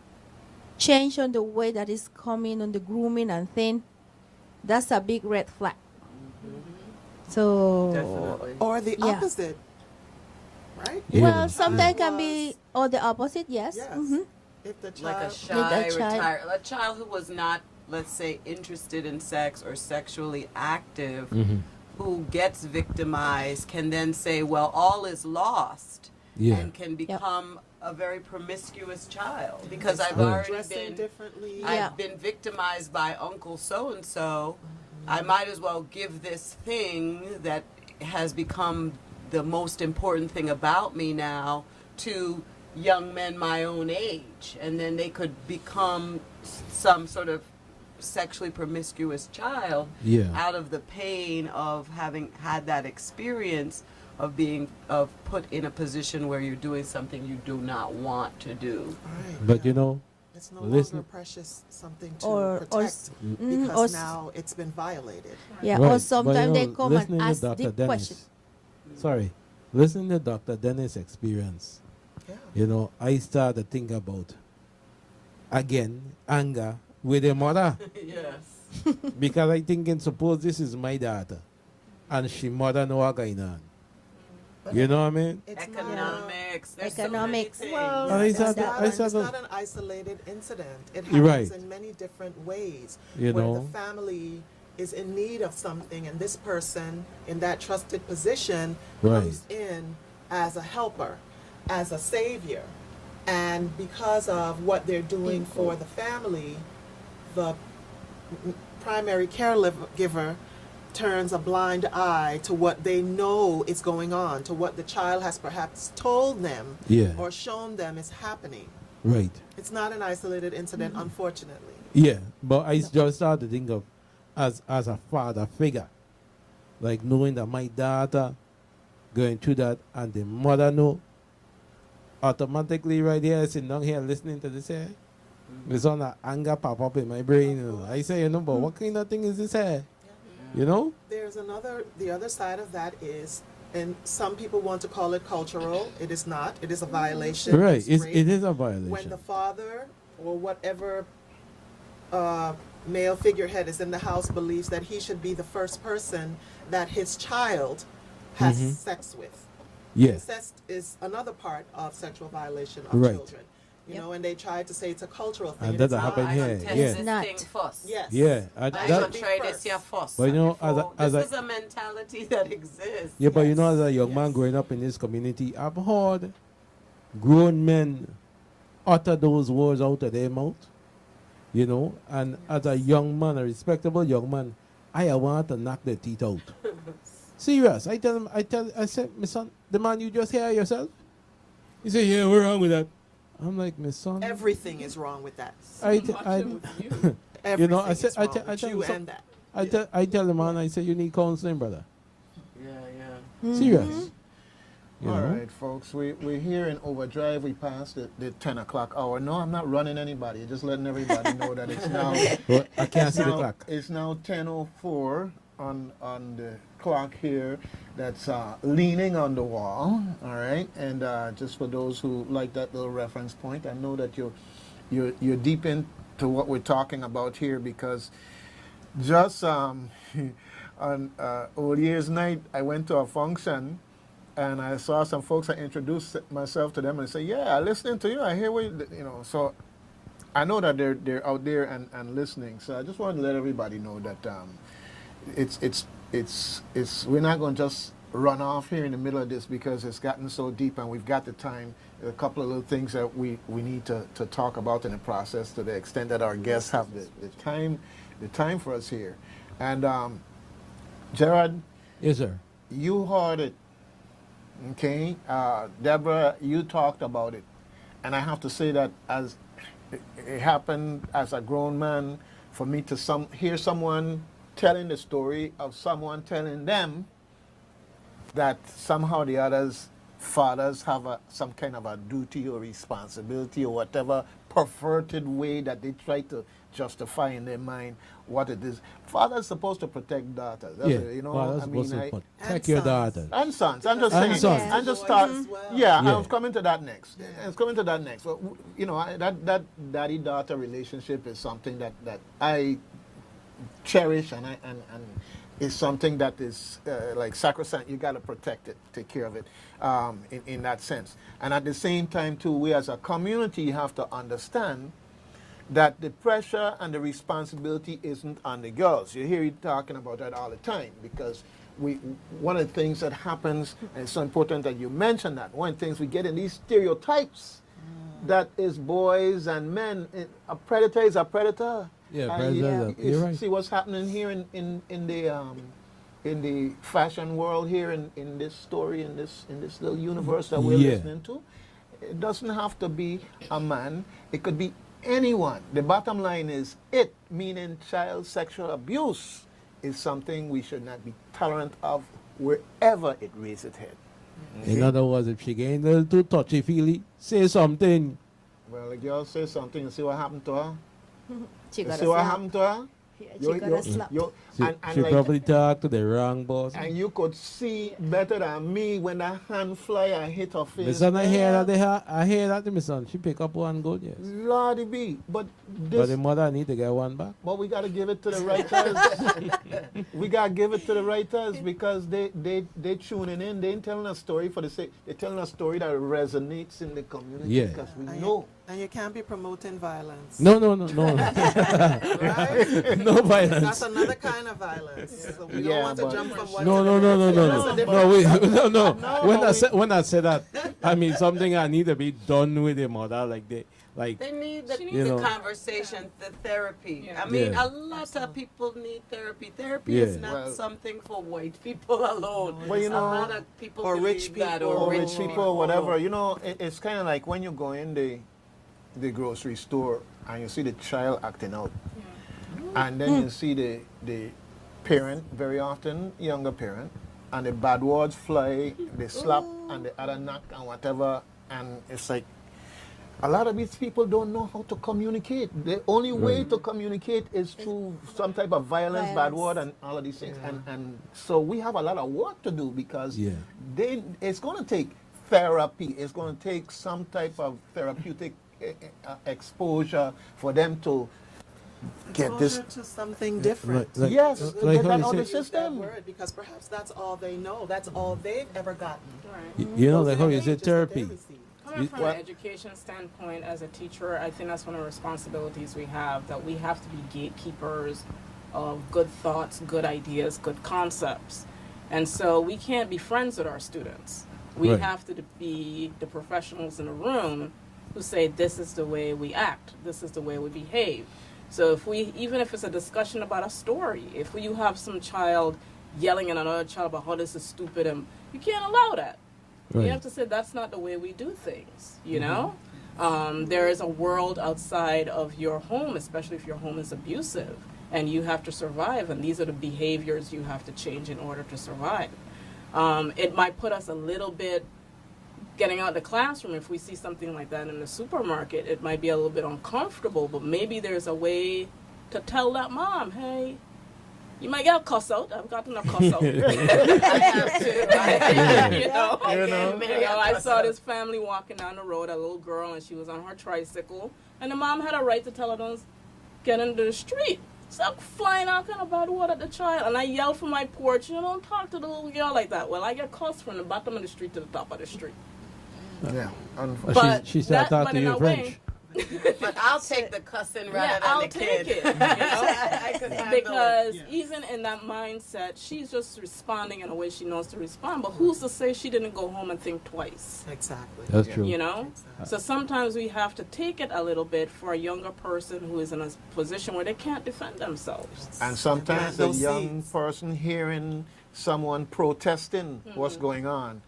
change on the way that is coming on the grooming and thing. That's a big red flag. So, definitely. Or the opposite, right? Yeah. Well, sometimes can be or the opposite. Yes. Yes. Mm-hmm. If the child, Like a shy, retired, a child who was not let's say, interested in sex or sexually active, Mm-hmm. who gets victimized can then say, well, all is lost, Yeah. and can become a very promiscuous child because I've Right. already Dressing been differently. I've been victimized by Uncle so and so. I might as well give this thing that has become the most important thing about me now to young men my own age, and then they could become some sort of sexually promiscuous child Yeah. out of the pain of having had that experience of being put in a position where you're doing something you do not want to do. But you know, It's no listen. longer precious something to Or protect or because now it's been violated. Yeah, Right, or but, sometimes they come and listening to ask Dr. deep Dennis, questions. Sorry, listening to Dr. Dennis' experience, you know, I started to think about, again, anger with the mother. Yes. Because I thinking, suppose this is my daughter, and she mother know what going on. You know what I mean? Economics. There's Economics. So many Well, And I it's said- not, I it's said- not an isolated incident. It You're happens right. in many different ways. You where know. the family is in need of something, and this person in that trusted position Right. comes in as a helper, as a savior, and because of what they're doing for the family, the primary caregiver turns a blind eye to what they know is going on, to what the child has perhaps told them Yeah. or shown them is happening. Right. It's not an isolated incident, unfortunately. Yeah, but I just started to think of as a father figure, like knowing that my daughter going through that and the mother know, automatically right here, sitting down here listening to this here, there's on that anger pop up in my brain. You know. I say, you know, but what kind of thing is this here? You know? There's the other side of that is, and some people want to call it cultural. It is not. It is a violation. Right, It's rape. it is a violation. When the father or whatever male figurehead is in the house believes that he should be the first person that his child has Mhm. sex with. Yeah. Incest is another part of sexual violation of Right. children. You know, and they tried to say it's a cultural thing. And and that it's not. happened here, Test yeah. this Not. thing first. Yes. Yeah, I that- should try this here first. But you know, as This a is a mentality that exists. yeah, but you know, as a young man growing up in this community, I've heard grown men utter those words out of their mouth. You know, and as a young man, a respectable young man, I want to knock their teeth out. Serious. I said, my son, the man you just hear yourself? He said, yeah, what's wrong with that? I'm like, my son. Everything is wrong with that. You know, I Everything said, is I wrong tell, I with tell you him and that. I tell the man, I say, you need counseling, brother. Yeah. Serious. You All know? right, folks, we're here in Overdrive. We passed the 10 o'clock hour. No, I'm not running anybody. Just letting everybody know that it's now. Well, I can't it's see the now- clock. It's now 10:04 on the clock here. That's leaning on the wall. All right, and just for those who like that little reference point, I know that you're deep into what we're talking about here because just on Old Year's night, I went to a function. And I saw some folks. I introduced myself to them and say, "Yeah, I listening to you. I hear what you know." So I know that they're out there and listening. So I just wanted to let everybody know that it's we're not going to just run off here in the middle of this because it's gotten so deep and we've got the time. A couple of little things that we need to talk about in the process to the extent that our guests have the time for us here. And Gerard, yes, sir. You heard it. Okay, Deborah, you talked about it, and I have to say that as it happened as a grown man, for me to hear someone telling the story of someone telling them that somehow the others fathers have some kind of a duty or responsibility or whatever perverted way that they try to justify in their mind what it is. Father's supposed to protect daughters. That's Yeah, it, you know. father's I mean, supposed to protect your daughters. And sons. I'm just And saying. sons. I'm just start. Yeah, Yeah. I was coming to that next. It's coming to that next. But you know, that daddy-daughter relationship is something that I cherish and is something that is like sacrosanct. You got to protect it, take care of it, in that sense. And at the same time, too, we as a community have to understand that the pressure and the responsibility isn't on the girls. You hear you talking about that all the time because one of the things that happens, and it's so important that you mention that, one of the things we get in these stereotypes that is boys and men, a predator is a predator. Yeah, And predator, you're right. See what's happening here in the fashion world here in this story, in this little universe that we're listening to. It doesn't have to be a man. It could be anyone. The bottom line is it, meaning child sexual abuse, is something we should not be tolerant of wherever it raises its head. In other words, if she getting a little too touchy-feely, say something. Well, the girl say something and see what happened to her. She You got see a what slap. happened to her? She got a slap. She probably talked to the wrong boss. And you could see better than me when that hand fly and hit her face. My son, I hear that, my son. She pick up one good, yes. Lordy be. But the mother need to get one back. But we got to give it to the writers. We got to give it to the writers because they tuning in. They ain't telling a story for the sake. They're telling a story that resonates in the community. Yeah. Because we know. And you can't be promoting violence. No. Right? No violence. That's another kind of violence. So we don't want to jump from one No. to the next. No. When I say that, I mean something I need to be done with the mother, They need the, you know. conversation, the therapy. Yeah. I mean, Yeah. a lot of people need therapy. Therapy Yeah. is not something for white people alone. Well, you know, a lot of people or believe rich that, people, or rich people, or whatever. You know, it's kind of like when you go in the grocery store and you see the child acting out, and then you see the parent, very often younger parent, and the bad words fly, they slap and the other knock and whatever, and it's like a lot of these people don't know how to communicate. The only way to communicate is through some type of violence, bad word, and all of these things. And so we have a lot of work to do because it's going to take therapy. It's going to take some type of therapeutic exposure for them to get this to something different. Yes, like get that out of the system. Word, because perhaps that's all they know. That's all they've ever gotten. You know, like how you say therapy. Coming from an education standpoint, as a teacher, I think that's one of the responsibilities we have, that we have to be gatekeepers of good thoughts, good ideas, good concepts. And so we can't be friends with our students. We have to be the professionals in the room who say, this is the way we act, this is the way we behave. So even if it's a discussion about a story, if you have some child yelling at another child about how this is stupid, and you can't allow that. You have to say that's not the way we do things, you know? There is a world outside of your home, especially if your home is abusive, and you have to survive, and these are the behaviors you have to change in order to survive. It might put us a little bit getting out of the classroom. If we see something like that in the supermarket, it might be a little bit uncomfortable, but maybe there's a way to tell that mom, hey, you might get a cuss out. I've gotten a cuss out. I have to. I saw this family walking down the road, a little girl, and she was on her tricycle, and the mom had a right to tell her, don't get into the street. So I'm flying out kind of bad word at the child, and I yelled from my porch, don't talk to the little girl like that. Well, I get cussed from the bottom of the street to the top of the street. Yeah. But she started talking to you in French. But I'll take the cussing rather than I'll the take kid. it. You I could know? handle Because it. even in that mindset, she's just responding in a way she knows to respond. But who's to say she didn't go home and think twice? Exactly. That's true. You know? So sometimes we have to take it a little bit for a younger person who is in a position where they can't defend themselves. And sometimes the young person hearing someone protesting what's going on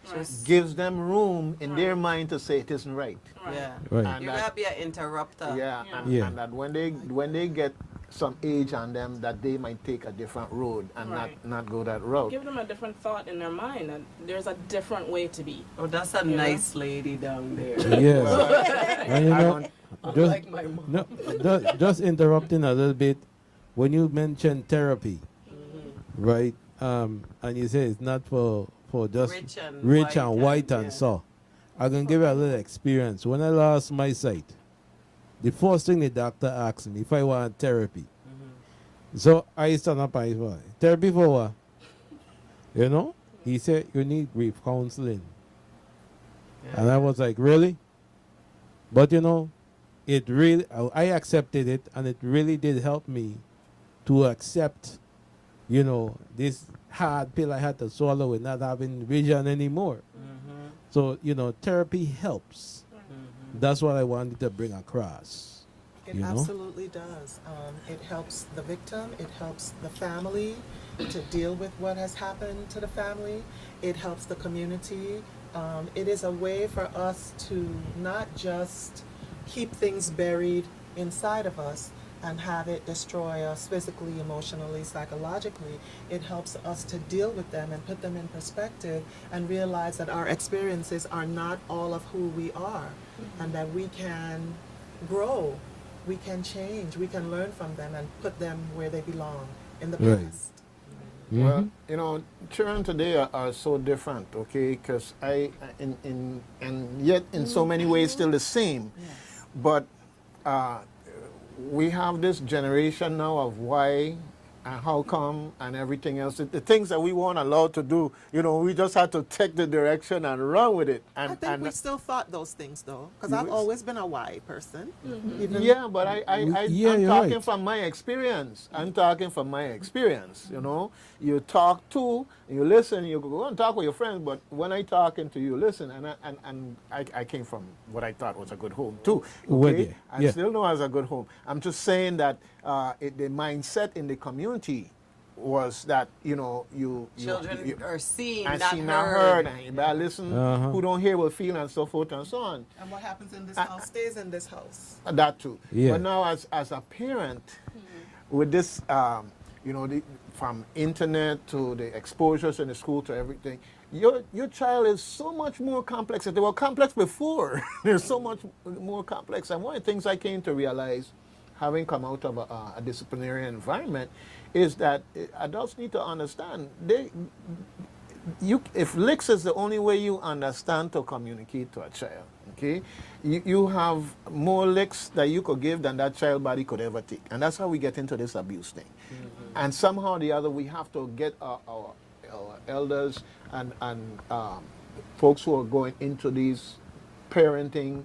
gives them room in their mind to say it isn't right. Yeah. And You gotta be an interrupter. And that when they get some age on them, that they might take a different road and not go that route. Give them a different thought in their mind, and there's a different way to be. Oh, that's a nice lady down there. Yes. And you know, Unlike my mom. just interrupting a little bit, when you mention therapy, right? And you say it's not for just rich and white and so. I can give you a little experience. When I lost my sight, the first thing the doctor asked me if I want therapy. So I stand up and I said, therapy for what? You know? He said, you need grief counseling. And I was like, really? But you know, it really, I accepted it, and it really did help me to accept, this hard pill I had to swallow with not having vision anymore. So, therapy helps. That's what I wanted to bring across. It absolutely does. It helps the victim. It helps the family to deal with what has happened to the family. It helps the community. It is a way for us to not just keep things buried inside of us and have it destroy us physically, emotionally, psychologically. It helps us to deal with them and put them in perspective and realize that our experiences are not all of who we are, and that we can grow, we can change, we can learn from them and put them where they belong in the past. Well, children today are so different, okay? Because and yet in so many ways still the same. But we have this generation now of why and how come and everything else. The things that we weren't allowed to do, we just had to take the direction and run with it. And, I think we still thought those things, though, because I've always been a why person. Yeah, but I'm talking from my experience. I'm talking from my experience, You talk to, you listen, you go and talk with your friends, but when I talking to you, listen, and I came from what I thought was a good home, too. Okay? I still know as a good home. I'm just saying that the mindset in the community was that children are seen, and not seen, heard. and you better listen. Who don't hear will feel, and so forth and so on. And what happens in this house stays in this house. That too. Yeah. But now, as a parent, with this, from internet to the exposures in the school to everything, your child is so much more complex. They were complex before. They're so much more complex. And one of the things I came to realize, having come out of a disciplinary environment, is that adults need to understand if licks is the only way you understand to communicate to a child, okay, you have more licks that you could give than that child body could ever take, and that's how we get into this abuse thing. And somehow or the other, we have to get our elders and folks who are going into these parenting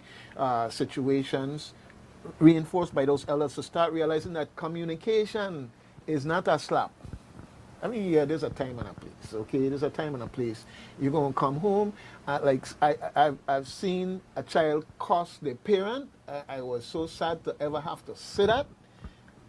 situations, reinforced by those elders, to start realizing that communication is not a slap. I mean, yeah, there's a time and a place, okay? There's a time and a place. You're going to come home, I've seen a child curse the parent. I was so sad to ever have to see that.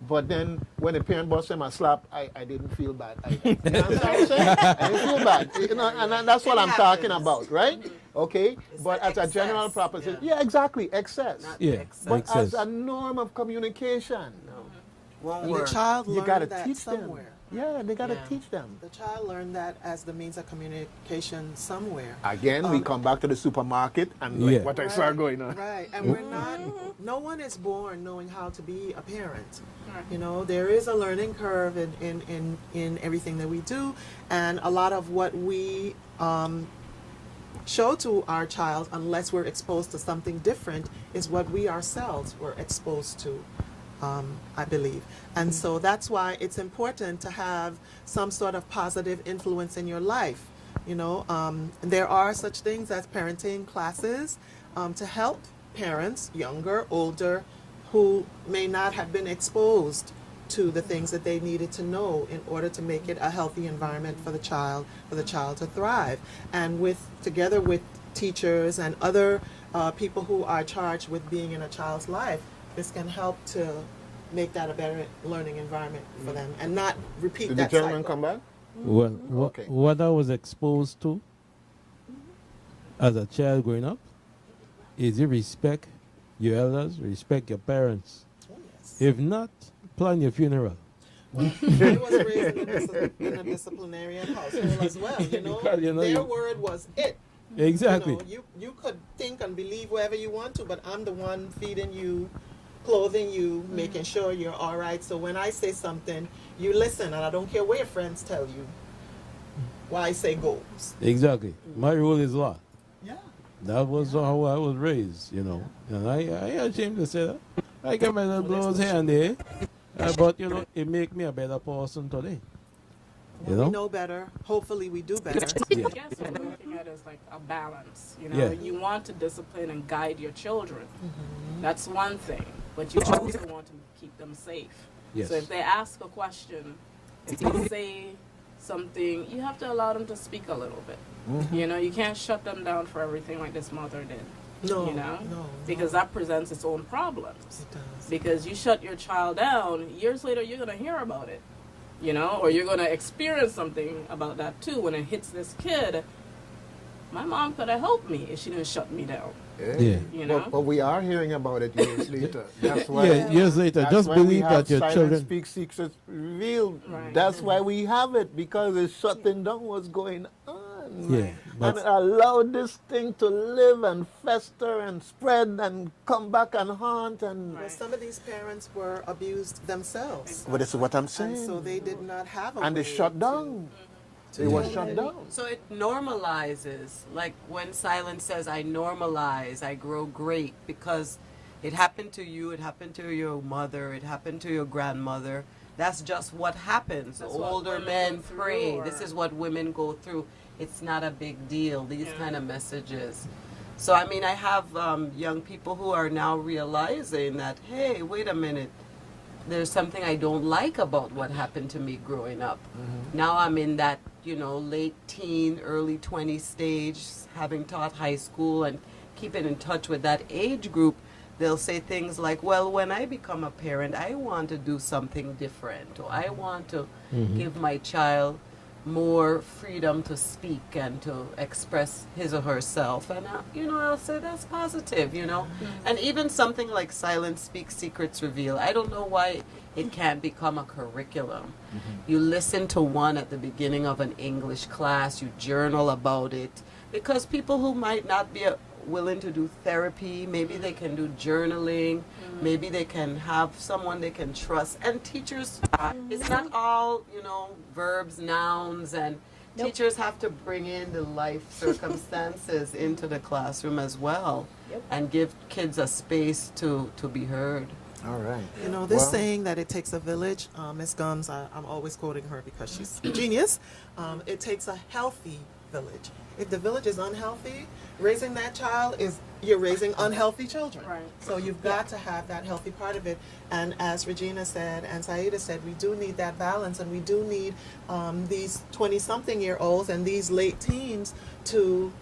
But then when the parent bust him a slap, I didn't feel bad. You know what I'm saying? I didn't feel bad. And that's what I'm talking about, right? Okay? But as a general proposition, yeah, exactly, excess. But excess. as a norm of communication, The child you learned got to that teach somewhere. them. Yeah, they got to teach them. The child learned that as the means of communication somewhere. Again, we come back to the supermarket and what I saw going on. Right, and we're not, no one is born knowing how to be a parent. There is a learning curve in everything that we do, and a lot of what we show to our child, unless we're exposed to something different, is what we ourselves were exposed to. I believe. And so that's why it's important to have some sort of positive influence in your life. There are such things as parenting classes to help parents, younger, older, who may not have been exposed to the things that they needed to know in order to make it a healthy environment for the child to thrive. And together with teachers and other people who are charged with being in a child's life, this can help to make that a better learning environment for them and not repeat that cycle. Did the gentleman come back? Well, what I was exposed to as a child growing up is you respect your elders, respect your parents. If not, plan your funeral. I was raised in a disciplinarian household as well. Their word was it. Exactly. You could think and believe whatever you want to, but I'm the one feeding you, clothing you, making sure you're all right. So when I say something, you listen, and I don't care what your friends tell you. What I say goes. Exactly. My rule is law. Yeah. That was how I was raised, And I ashamed to say that. I get my little blows here and there, but it make me a better person today. You We know? know better. Hopefully we do better. Yeah. I guess what we're looking at is like a balance. You know, Yeah. you want to discipline and guide your children. That's one thing, but you also want to keep them safe. Yes. So if they ask a question, if they say something, you have to allow them to speak a little bit. You know, you can't shut them down for everything like this mother did. No, you know, no, because that presents its own problems. It does. Because you shut your child down, years later you're gonna hear about it. You know, or you're gonna experience something about that too when it hits this kid. My mom could have helped me if she didn't shut me down. Yeah. You know? But we are hearing about it years later. That's why. Yeah, years later. That's Just why we believe have that your Silence children. Speak Secrets Revealed. Right. That's why we have it, because it's shutting down what's going on. Yeah, And allow this thing to live and fester and spread and come back and haunt. And Well, some of these parents were abused themselves. But this is what I'm saying. And so they did not have a And they way shut down. They were shut down. So it normalizes. Like when Silence says, I normalize, I grow great, because it happened to you, it happened to your mother, it happened to your grandmother. That's just what happens. That's what Older women men go through, pray. or- This is what women go through. It's not a big deal, these kind of messages. So, I mean, I have young people who are now realizing that, hey, wait a minute, there's something I don't like about what happened to me growing up. Now I'm in that, you know, late teen, early 20 stage, having taught high school and keeping in touch with that age group. They'll say things like, well, when I become a parent, I want to do something different, or I want to give my child more freedom to speak and to express his or herself. And, you know, I'll say that's positive, you know. And even something like Silence Speak, Secrets Reveal, I don't know why it can't become a curriculum. You listen to one at the beginning of an English class, you journal about it, because people who might not be willing to do therapy, maybe they can do journaling, maybe they can have someone they can trust. And teachers, it's not all, you know, verbs, nouns, and teachers have to bring in the life circumstances into the classroom as well, and give kids a space to be heard. All right. You know, this saying that it takes a village, Miss Guns, I'm always quoting her because she's a genius. It takes a healthy village. If the village is unhealthy, raising that child you're raising unhealthy children. Right. So you've got to have that healthy part of it. And as Regina said, and Saida said, we do need that balance, and we do need these 20-something-year-olds and these late teens to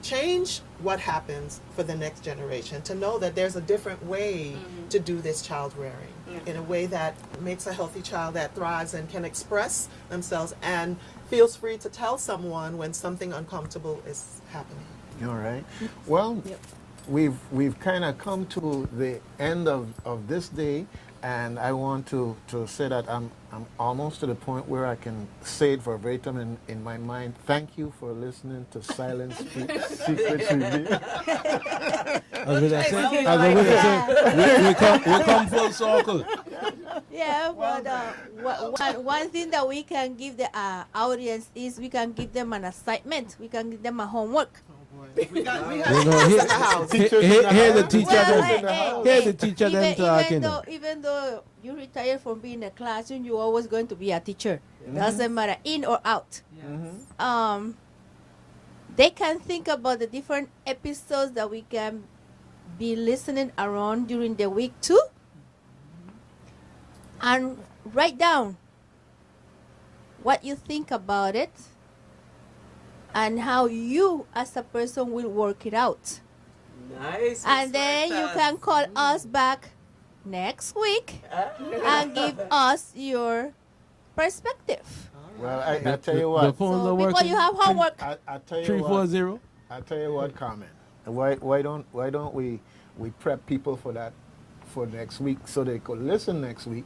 change what happens for the next generation, to know that there's a different way to do this child rearing in a way that makes a healthy child that thrives and can express themselves and feels free to tell someone when something uncomfortable is happening. All right. Well, we've kind of come to the end of this day, and I want to say that I'm almost to the point where I can say it verbatim in my mind. Thank you for listening to Silence Speak Secrets Revealed. We come full circle. Yeah, but one thing that we can give the audience is we can give them an assignment. We can give them a homework. We have Hear the teacher them talking. Even though you retire from being a classroom, you're always going to be a teacher. Doesn't matter, in or out. They can think about the different episodes that we can be listening around during the week too, and write down what you think about it and how you as a person will work it out. Nice. And then you can call us back next week and give us your perspective. Well, I tell you what. The phones are Before you have homework. I tell you 340. I tell you what, Carmen. Why don't we prep people for that for next week so they could listen next week,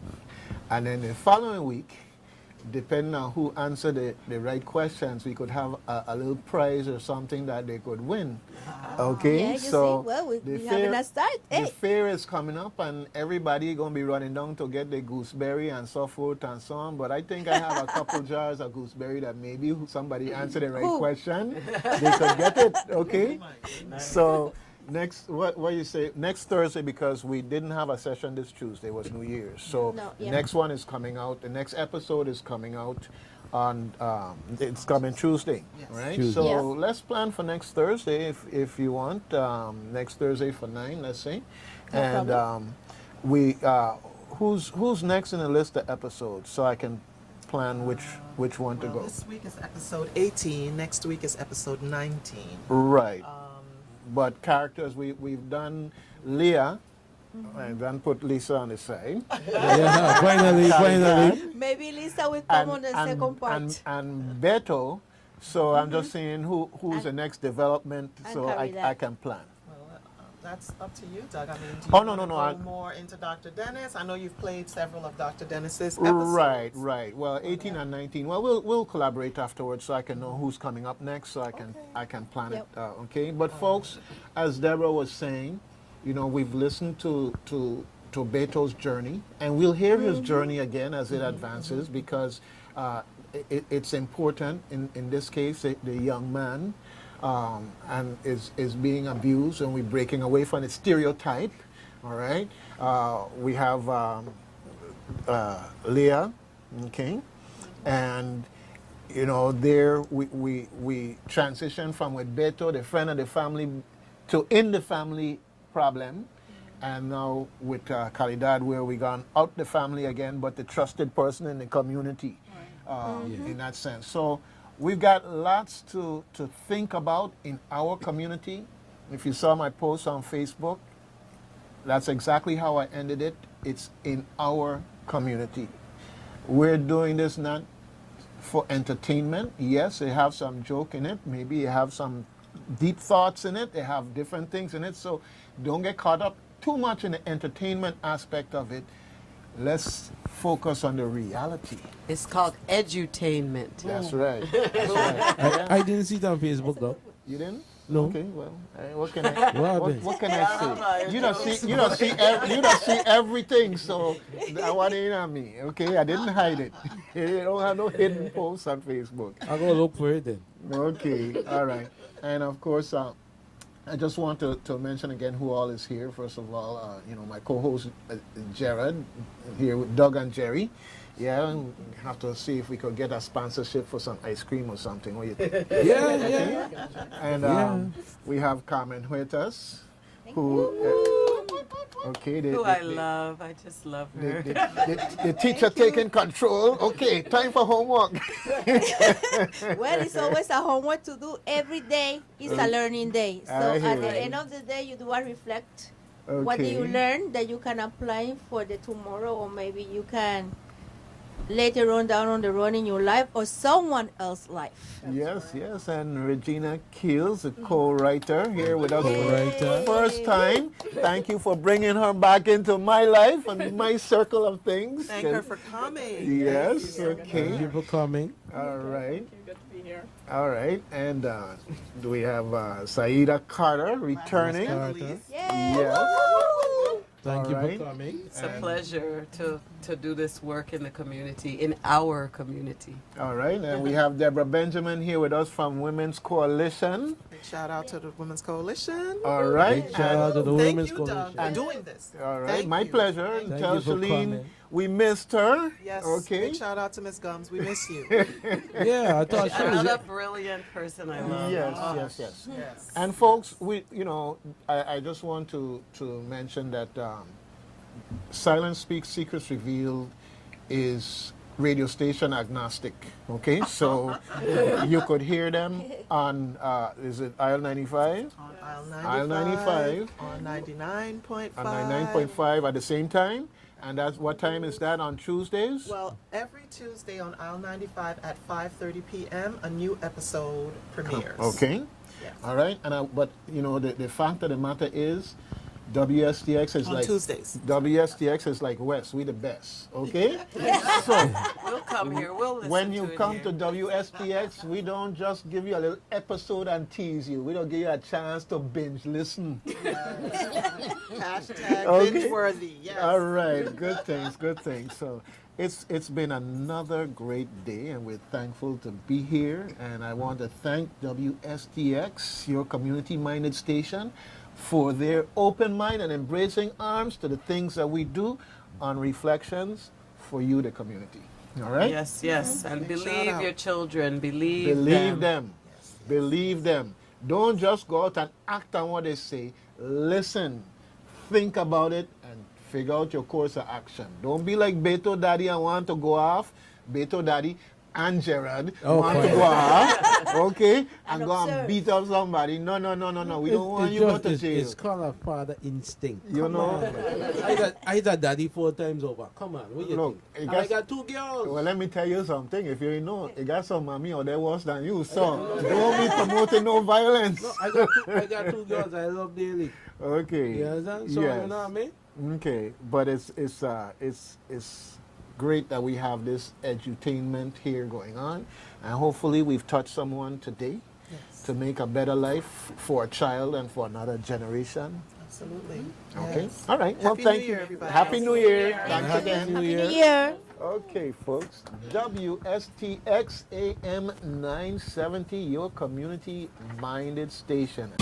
and then the following week, depending on who answered the right questions, we could have a little prize or something that they could win. Okay, Yeah, you so see, well, we the having a start. the Hey. fair is coming up, and everybody gonna be running down to get the gooseberry and so forth and so on. But I think I have a couple jars of gooseberry that maybe somebody answered the right question, they could get it. Okay, so next, what you say? Next Thursday, because we didn't have a session this Tuesday, was New Year's. So No, the yeah. next one is coming out. The next episode is coming out on. It's coming Tuesday, right? Tuesday. So Yeah. let's plan for next Thursday if you want. Next Thursday for 9, let's say. No And we who's next in the list of episodes, so I can plan which one to Well, go. this week is episode 18. Next week is episode 19. Right. But characters, we've done Leah, and then put Lisa on the side. Yeah, finally. Maybe Lisa will come on the second part. And Beto. So I'm just saying who's the next development, so I can plan. That's up to you, Doug. I mean, do you Oh, no, wanna no, no, go more into Dr. Dennis? I know you've played several of Dr. Dennis's episodes. Right. Well, 18 and 19. Well, we'll collaborate afterwards, so I can know who's coming up next, so I can plan it. Okay. But folks, as Deborah was saying, we've listened to Beto's journey, and we'll hear his journey again as it advances, because it's important in this case, the young man. And is being abused, and we're breaking away from the stereotype. All right, we have Leah, okay, and there we transition from with Beto, the friend of the family, to in the family problem, and now with Khalidad, where we gone out the family again, but the trusted person in the community, in that sense. So. We've got lots to think about in our community. If you saw my post on Facebook, that's exactly how I ended it. It's in our community. We're doing this not for entertainment. Yes, they have some joke in it. Maybe you have some deep thoughts in it. They have different things in it. So don't get caught up too much in the entertainment aspect of it. Let's focus on the reality. It's called edutainment. That's right. That's right. I didn't see it on Facebook though. You didn't? No. Okay. Well, what can I? what can I say? You don't see everything. So I want it on me. Okay. I didn't hide it. You don't have no hidden posts on Facebook. I'll go look for it then. Okay. All right. And of course, I just want to mention again who all is here. First of all, my co-host Jared here with Doug and Jerry. Yeah, and we have to see if we could get a sponsorship for some ice cream or something. What do you think? Yeah. And we have Carmen Huertas, who who I love. I just love her. The teacher taking control. Okay, time for homework. Well, it's always a homework to do every day. It's a learning day. So at the end of the day, you do a reflect. Okay. What do you learn that you can apply for the tomorrow, or maybe you can later on down the road in your life or someone else's life. Yes, and Regina Keels, a co-writer here with us for the first time. Thank you for bringing her back into my life and my circle of things. Thank her for coming. Yes, okay. Thank you for coming. All right. Good to be here. All right, and do we have Saida Carter returning? Yes. Thank you for coming. It's a pleasure to do this work in the community, in our community. All right, and we have Deborah Benjamin here with us from Women's Coalition. Big shout out to the Women's Coalition. All right. Big shout out to the Women's Doug, Coalition. for doing this. All right, Thank my you. pleasure. And Thank tell you for Shalene coming. we missed her. Yes. Okay. Big shout out to Miss Gums. We miss you. Yeah, I thought she was. Another brilliant person I love. Yes. And folks, I just want to mention that Silence Speaks, Secrets Revealed is radio station agnostic. Okay, so you could hear them on is it aisle 95? On aisle Aisle 95. On 99.5. On 99.5 at the same time. And that's what time is that on Tuesdays? Well, every Tuesday on aisle 95 at 5:30 p.m. a new episode premieres. Okay. Yes. All right. And but the fact of the matter is, WSTX is On like Tuesdays. WSTX is like West. We the best. Okay. So We'll come here. We'll listen when you to it come here. to WSTX, we don't just give you a little episode and tease you. We don't give you a chance to binge listen. Hashtag binge worthy. Yes. All right. Good things. So it's been another great day, and we're thankful to be here. And I want to thank WSTX, your community-minded station, for their open mind and embracing arms to the things that we do on Reflections for you, the community. All right? Yes, yes. And Big shout believe out. your children. Believe them. Believe them. Don't just go out and act on what they say. Listen. Think about it and figure out your course of action. Don't be like Beto Daddy and want to go off. Beto Daddy and Gerard want to go off, okay, and go and beat up somebody. No. We don't want you to go to jail. It's called a father instinct. You know? I got daddy 4 times over. Come on, what you Look, think? I got 2 girls. Well, let me tell you something. If you know, you got some mommy or they worse than you, so don't be promoting no violence. No, I got 2 girls I love daily. Okay. You understand? So yes. you know what I mean? Okay, but it's great that we have this edutainment here going on, and hopefully we've touched someone today to make a better life for a child and for another generation. Absolutely. Okay. Yes. All right. Well, Happy thank New you. Year, everybody. Happy New Year. Thanks again. New Year. New Year. Okay, folks. WSTX AM 970, your community-minded station.